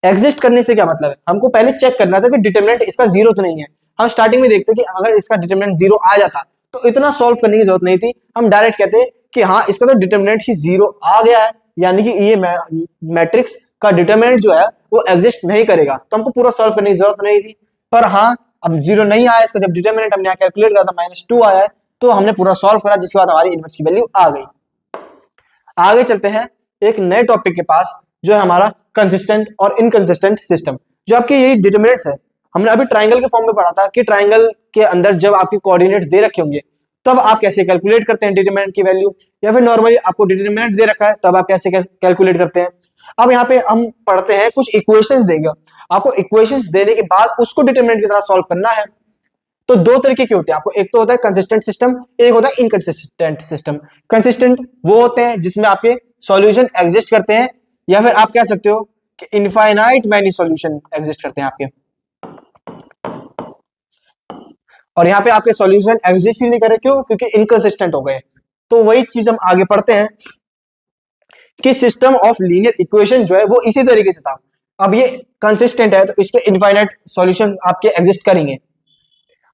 एग्जिस्ट करने से क्या मतलब है, हमको पहले चेक करना था कि डिटर्मिनेंट इसका 0 तो नहीं है। हम स्टार्टिंग में देखते कि अगर इसका डिटर्मिनेंट 0 आ जाता तो इतना सॉल्व करने की जरूरत नहीं थी, हम डायरेक्ट कहते कि हाँ इसका तो डिटर्मिनेंट ही 0 आ गया है यानी कि ये मैट्रिक्स का डिटरमिनेंट जो है वो एग्जिस्ट नहीं करेगा, तो हमको पूरा सॉल्व करने की जरूरत नहीं थी। पर हाँ, अब 0 नहीं आया इसका, जब डिटरमिनेंट हमने यहाँ कैलकुलेट करा था -2 आया है, तो हमने पूरा सॉल्व करा, जिसके बाद हमारी इनवर्स की वैल्यू आ गई। आगे चलते हैं एक नए टॉपिक के पास, जो है हमारा कंसिस्टेंट और इनकंसिस्टेंट सिस्टम। जो आपके यही डिटरमिनेंट्स है, हमने अभी ट्राइंगल के फॉर्म में पढ़ा था कि ट्राइंगल के अंदर जब आपके कोऑर्डिनेट्स दे रखे होंगे तब आप कैसे कैलकुलेट करते हैं डिटरमिनेंट की वैल्यू, या फिर नॉर्मली आपको डिटरमिनेंट दे रखा है तब आप कैसे कैलकुलेट करते हैं। अब यहाँ पे हम पढ़ते हैं, कुछ इक्वेशंस देगा आपको, इक्वेशंस देने के बाद उसको डिटरमिनेंट की तरह सॉल्व करना है। तो दो तरीके के होते हैं आपको, एक तो होता है कंसिस्टेंट सिस्टम, एक होता है इनकंसिस्टेंट सिस्टम। कंसिस्टेंट वो होते हैं जिसमें आपके सॉल्यूशन एग्जिस्ट करते हैं, या फिर आप कह सकते हो कि इनफाइनाइट मैनी सॉल्यूशन एग्जिस्ट करते हैं आपके, और यहाँ पे आपके सॉल्यूशन एग्जिस्ट ही नहीं करे, क्यों? क्योंकि इनकंसिस्टेंट हो गए। तो वही चीज हम आगे पढ़ते हैं कि सिस्टम ऑफ लीनियर इक्वेशन जो है वो इसी तरीके से था। अब ये कंसिस्टेंट है तो इसके इनफाइनाइट सॉल्यूशन आपके एग्जिस्ट करेंगे।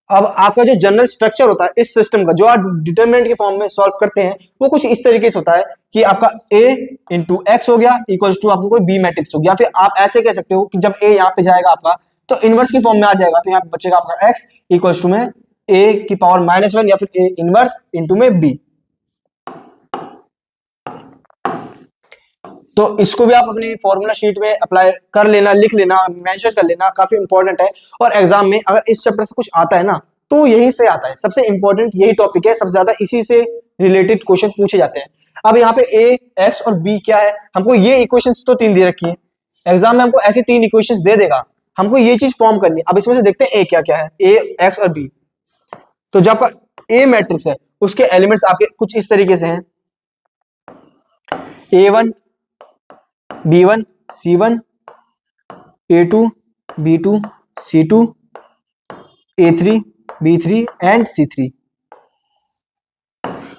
अब आपका जो जनरल स्ट्रक्चर होता है इस सिस्टम का, जो आप डिटरमिनेंट के फॉर्म में सॉल्व करते हैं, वो कुछ इस तरीके से होता है कि आपका a इंटू एक्स हो गया इक्वल्स टू आपको कोई बी मैट्रिक्स हो गया। फिर आप ऐसे कह सकते हो कि जब a यहाँ पे जाएगा आपका तो इनवर्स की फॉर्म में आ जाएगा, तो यहाँ पे बचेगा आपका x इक्वल्स टू में a की पावर -1 या फिर a इनवर्स इंटू में b। तो इसको भी आप अपनी फॉर्मूला शीट में अप्लाई कर लेना, लिख लेना, मेंशन कर लेना, काफी इंपॉर्टेंट है। और एग्जाम में अगर इस चैप्टर से कुछ आता है ना तो यही से आता है, सबसे इंपॉर्टेंट यही टॉपिक है, सबसे ज्यादा इसी से रिलेटेड क्वेश्चन पूछे जाते हैं। अब यहाँ पे a, x और b क्या है, हमको ये इक्वेशंस तो 3 दे रखी है, एग्जाम में हमको ऐसी 3 इक्वेशंस दे देगा, हमको ये चीज फॉर्म करनी है। अब इसमें से देखते हैं a क्या क्या है, a, x और b। तो जो आपका a मैट्रिक्स है उसके एलिमेंट्स आपके कुछ इस तरीके से हैं, a1 b1 c1 a2 b2 c2 a3 b3 and c3।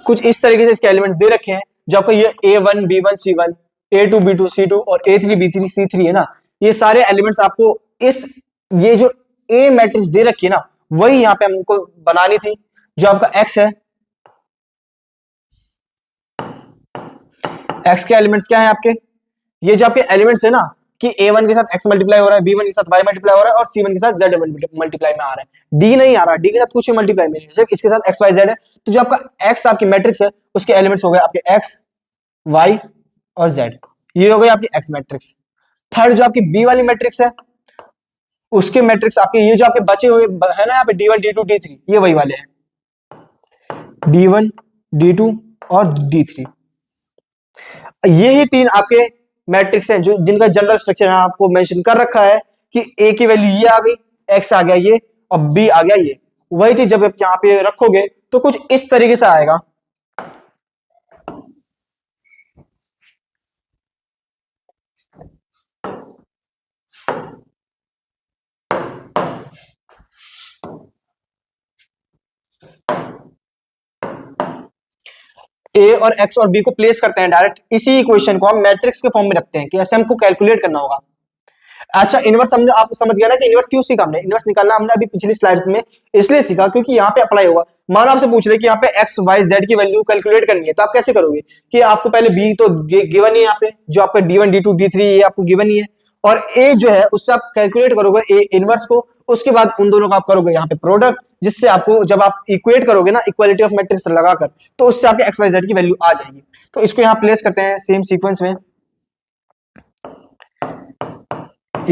कुछ इस तरीके से इसके एलिमेंट्स दे रखे हैं। जो आपका ये a1 b1 c1 a2 b2 c2 और a3 b3 c3 है ना, ये सारे एलिमेंट्स आपको इस ये जो a मैट्रिक्स दे रखी है ना, वही यहाँ पे हमको बनानी थी। जो आपका x है, x के एलिमेंट्स क्या है आपके, ये जो आपके एलिमेंट्स है ना कि a1 के साथ x मल्टीप्लाई हो रहा है, b1 के साथ y मल्टीप्लाई हो रहा है और c1 के साथ z मल्टीप्लाई में आ रहा है, d नहीं आ रहा, d के साथ कुछ मल्टीप्लाई में नहीं, सिर्फ इसके साथ x y z है। तो जो आपका x आपकी मैट्रिक्स है उसके एलिमेंट्स हो गए आपके x y और z, ये हो गई आपकी x मैट्रिक्स। थर्ड जो आपकी b वाली मैट्रिक्स है उसके मैट्रिक्स आपके ये जो आपके बचे हुए है ना यहाँ पे d1 d2 d3, ये वही वाले हैं, d1 d2 और d3। यही 3 आपके मैट्रिक्स हैं जो जिनका जनरल स्ट्रक्चर यहां आपको मेंशन कर रखा है कि a की वैल्यू ये आ गई, x आ गया ये और b आ गया ये। वही चीज जब आप यहां पे रखोगे तो कुछ इस तरीके से आएगा। a और x और b को प्लेस करते हैं डायरेक्ट, इसी इक्वेशन को हम मैट्रिक्स के फॉर्म में रखते हैं कि ऐसे हमको कैलकुलेट करना होगा। अच्छा, इनवर्स हमने आप समझ गया ना कि इनवर्स क्यों सीखा हमने, इनवर्स निकालना हमने अभी पिछली स्लाइड्स में इसलिए सीखा क्योंकि यहाँ पे अप्लाई होगा। मान आपसे पूछ रहे कि यहाँ पे x y z की वैल्यू कैलकुलेट करनी है, तो आप कैसे करोगे कि आपको पहले b तो गिवन ही यहाँ पे, जो आपका d1 d2 d3 ये आपको गिवन ही है, और a जो है उससे आप कैलकुलेट करोगे a इनवर्स को, उसके बाद उन दोनों का आप करोगे यहाँ पे प्रोडक्ट, जिससे आपको जब आप इक्वेट करोगे ना इक्वालिटी ऑफ मैट्रिक्स लगाकर, तो उससे आपके x y z की वैल्यू आ जाएगी। तो इसको यहाँ प्लेस करते हैं सेम सीक्वेंस में,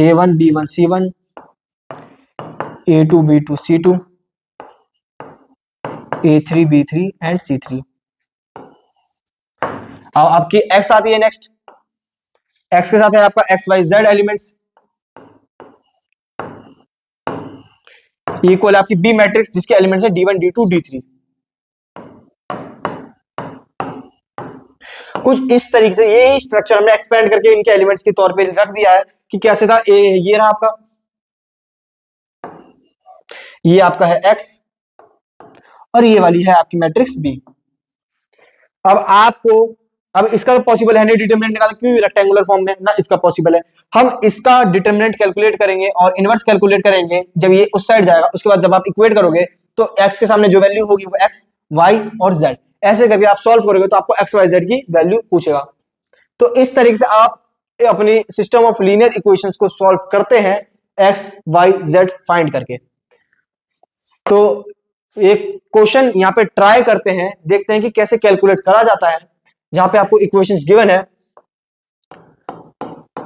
a1 b1 c1 a2 b2 c2 a3 b3 and c3। अब आपकी x आती है नेक्स्ट, x के साथ है आपका x y z elements, equal आपकी b मैट्रिक्स जिसके एलिमेंट्स है d1 d2 d3। कुछ इस तरीके से यही स्ट्रक्चर हमने एक्सपेंड करके इनके एलिमेंट्स के तौर पे रख दिया है कि कैसे था। a ये रहा आपका, ये आपका है x और ये वाली है आपकी मैट्रिक्स b। अब आपको अब इसका तो पॉसिबल है नहीं डिटरमिनेंट निकालना, क्योंकि रेक्टेंगुलर फॉर्म में ना इसका पॉसिबल है। हम इसका डिटरमिनेंट कैलकुलेट करेंगे और इनवर्स कैलकुलेट करेंगे जब ये उस साइड जाएगा। उसके बाद जब आप इक्वेट करोगे तो x के सामने जो वैल्यू होगी वो x y और z, ऐसे करके आप सॉल्व करोगे तो आपको x y z की वैल्यू पूछेगा। तो इस तरीके से आप अपनी सिस्टम ऑफ लीनियर इक्वेशंस को सॉल्व करते हैं एक्स वाई जेड फाइंड करके। तो एक क्वेश्चन यहां पे ट्राई करते हैं, देखते हैं कि कैसे कैलकुलेट करा जाता है। जहां पे आपको इक्वेशंस गिवन है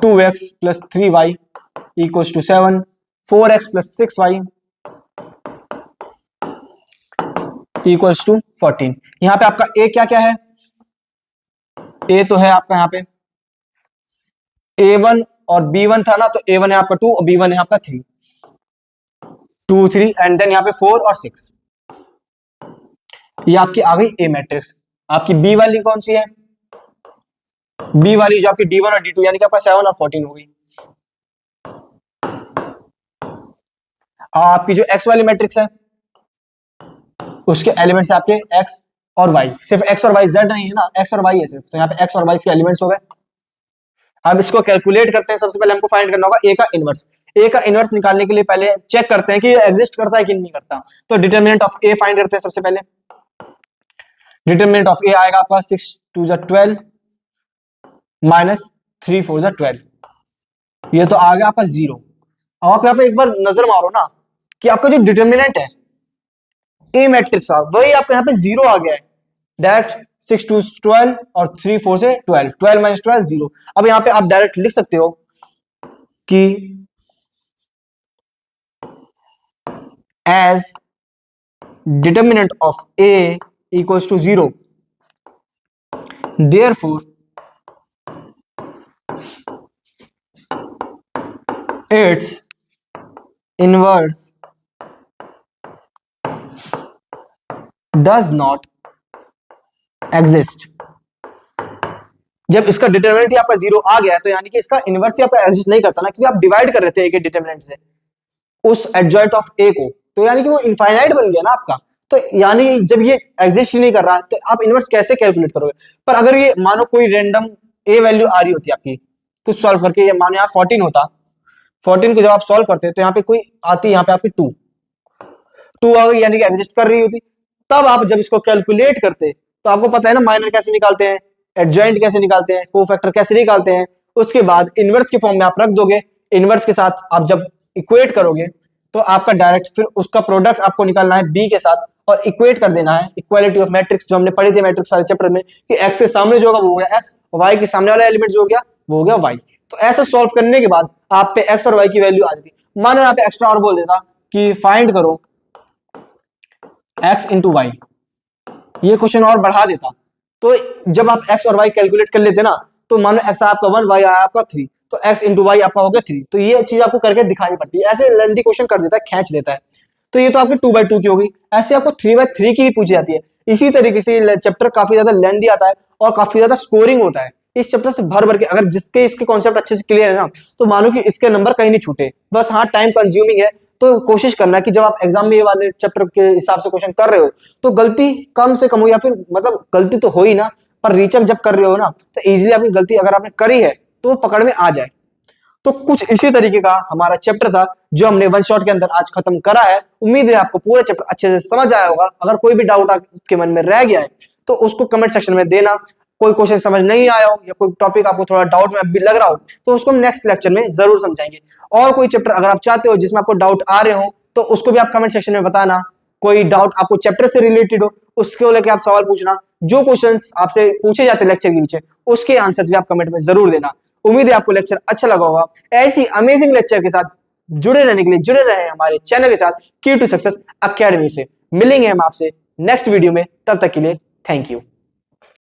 2x plus 3y equals to 7, 4x plus 6y equals to 14। यहां पे आपका a क्या क्या है, a तो है आपका यहां पे a1 और b1 था ना, तो a1 है आपका 2 और b1 है आपका 3, 2 3 एंड देन यहां पे 4 और 6। ये आपकी आ गई ए मैट्रिक्स। आपकी बी वाली कौन सी है, बी वाली जो आपकी D1 और D2 यानी कि आपका 7 और 14 हो गई। आपकी जो एक्स वाली मैट्रिक्स है उसके एलिमेंट्स आपके एक्स और वाई, सिर्फ एक्स और वाई जेड नहीं है ना, एक्स और वाई है सिर्फ, तो यहाँ पे एक्स और वाई के एलिमेंट्स हो गए। अब इसको कैलकुलेट करते हैं। सबसे पहले हमको फाइंड करना होगा ए का इनवर्स। ए का इनवर्स निकालने के लिए पहले चेक करते हैं कि ये एग्जिस्ट करता है कि नहीं करता। तो डिटरमिनेंट ऑफ ए फाइंड करते हैं सबसे पहले। डिटरमिनेंट ऑफ ए आएगा आपका 6 2 12 माइनस 3 4 12, ये तो आ गया आपका 0। अब आप यहाँ पे एक बार नजर मारो ना कि आपका जो डिटरमिनेंट है ए मैट्रिक्स का वही आपका यहाँ पे 0 आ गया है डायरेक्ट। 6 2 12 और 3 4 से 12, 12 माइनस 12 0। अब यहाँ पे आप डायरेक्ट लिख सकते हो कि as determinant of A equals to 0, therefore its inverse does not exist। जब इसका डिटरमिनेंट ही आपका 0 आ गया तो यानी कि इसका इनवर्स ही आपका एग्जिस्ट नहीं करता ना, क्योंकि आप डिवाइड कर रहे थे ए के डिटरमिनेंट से उस एडजॉइंट ऑफ ए को, तो यानी कि वो इनफाइनाइट बन गया ना आपका। तो यानी जब ये एग्जिस्ट ही नहीं कर रहा तो आप इनवर्स कैसे कैलकुलेट करोगे। पर अगर ये मानो कोई रैंडम ए वैल्यू आ रही होती है आपकी कुछ सॉल्व करके, ये मानो यहाँ 14 होता, 14 को जब आप सॉल्व करते तो यहाँ पे कोई आती, यहाँ पे आपकी 2 आ गई यानी कि एग्जिस्ट कर रही होती। तब आप जब इसको कैलकुलेट करते तो आपको पता है ना माइनर कैसे निकालते हैं, एडजॉइंट कैसे निकालते हैं, कोफैक्टर कैसे निकालते हैं। उसके बाद इनवर्स के फॉर्म में आप रख दोगे, इनवर्स के साथ आप जब इक्वेट करोगे तो आपका डायरेक्ट फिर उसका प्रोडक्ट आपको निकालना है बी के साथ और इक्वेट कर देना है। इक्वालिटी ऑफ मैट्रिक्स जो हमने पढ़ी थी मैट्रिक्स वाले चैप्टर में कि एक्स के सामने जो होगा वो हो गया एक्स, वाई के सामने वाला एलिमेंट जो हो गया वो हो गया वाई। तो ऐसा सॉल्व करने के बाद आप पे एक्स और वाई की वैल्यू आ जाती। मानो यहाँ पे एक्स्ट्रा और बोल देता कि फाइंड करो एक्स इंटू वाई, ये क्वेश्चन और बढ़ा देता। तो जब आप एक्स और वाई कैलकुलेट कर लेते ना, तो मानो एक्स आपका 1, वाई आया आपका 3, तो एक्स इंटू वाई आपका हो गया 3। तो ये चीज आपको करके दिखानी पड़ती है। ऐसे लेंथी क्वेश्चन कर देता है, खींच देता है। तो ये तो आपकी 2/2 की होगी। ऐसे आपको 3/3 की भी पूछी जाती है। इसी तरीके से चैप्टर काफी ज्यादा लेंथी आता है और काफी ज्यादा स्कोरिंग होता है। इस चैप्टर से भर भर के अगर जिसके इसके कॉन्सेप्ट अच्छे से क्लियर है ना, तो मानो कि इसके नंबर कहीं नहीं छूटे। बस हाँ टाइम कंज्यूमिंग है, तो कोशिश करना कि जब आप एग्जाम में ये वाले चैप्टर के हिसाब से क्वेश्चन कर रहे हो तो गलती कम से कम हो, या फिर मतलब गलती तो हो ही ना, पर रीचेक जब कर रहे हो ना तो इजीली आपकी गलती अगर आपने करी है तो वो पकड़ में आ जाए। तो कुछ इसी तरीके का हमारा चैप्टर था जो हमने वन शॉट के अंदर आज खत्म करा है। उम्मीद है आपको पूरा चैप्टर अच्छे से समझ आया होगा। अगर कोई भी डाउट आपके मन में रह गया है तो उसको कमेंट सेक्शन में देना। कोई क्वेश्चन समझ नहीं आया हो या कोई टॉपिक आपको थोड़ा डाउट में अभी लग रहा हो तो उसको हम नेक्स्ट लेक्चर में जरूर समझाएंगे। और कोई चैप्टर अगर आप चाहते हो जिसमें आपको डाउट आ रहे हो तो उसको भी आप कमेंट सेक्शन में बताना। कोई डाउट आपको चैप्टर से रिलेटेड हो उसको लेके आप सवाल पूछना। जो क्वेश्चंस आपसे पूछे जाते हैं लेक्चर के पीछे उसके आंसर्स भी आप कमेंट में जरूर देना। उम्मीद है आपको लेक्चर अच्छा लगा होगा। ऐसी अमेजिंग लेक्चर के साथ जुड़े रहने के लिए जुड़े रहे हमारे चैनल के साथ की टू सक्सेस अकेडमी से। मिलेंगे हम आपसे नेक्स्ट वीडियो में, तब तक के लिए थैंक यू।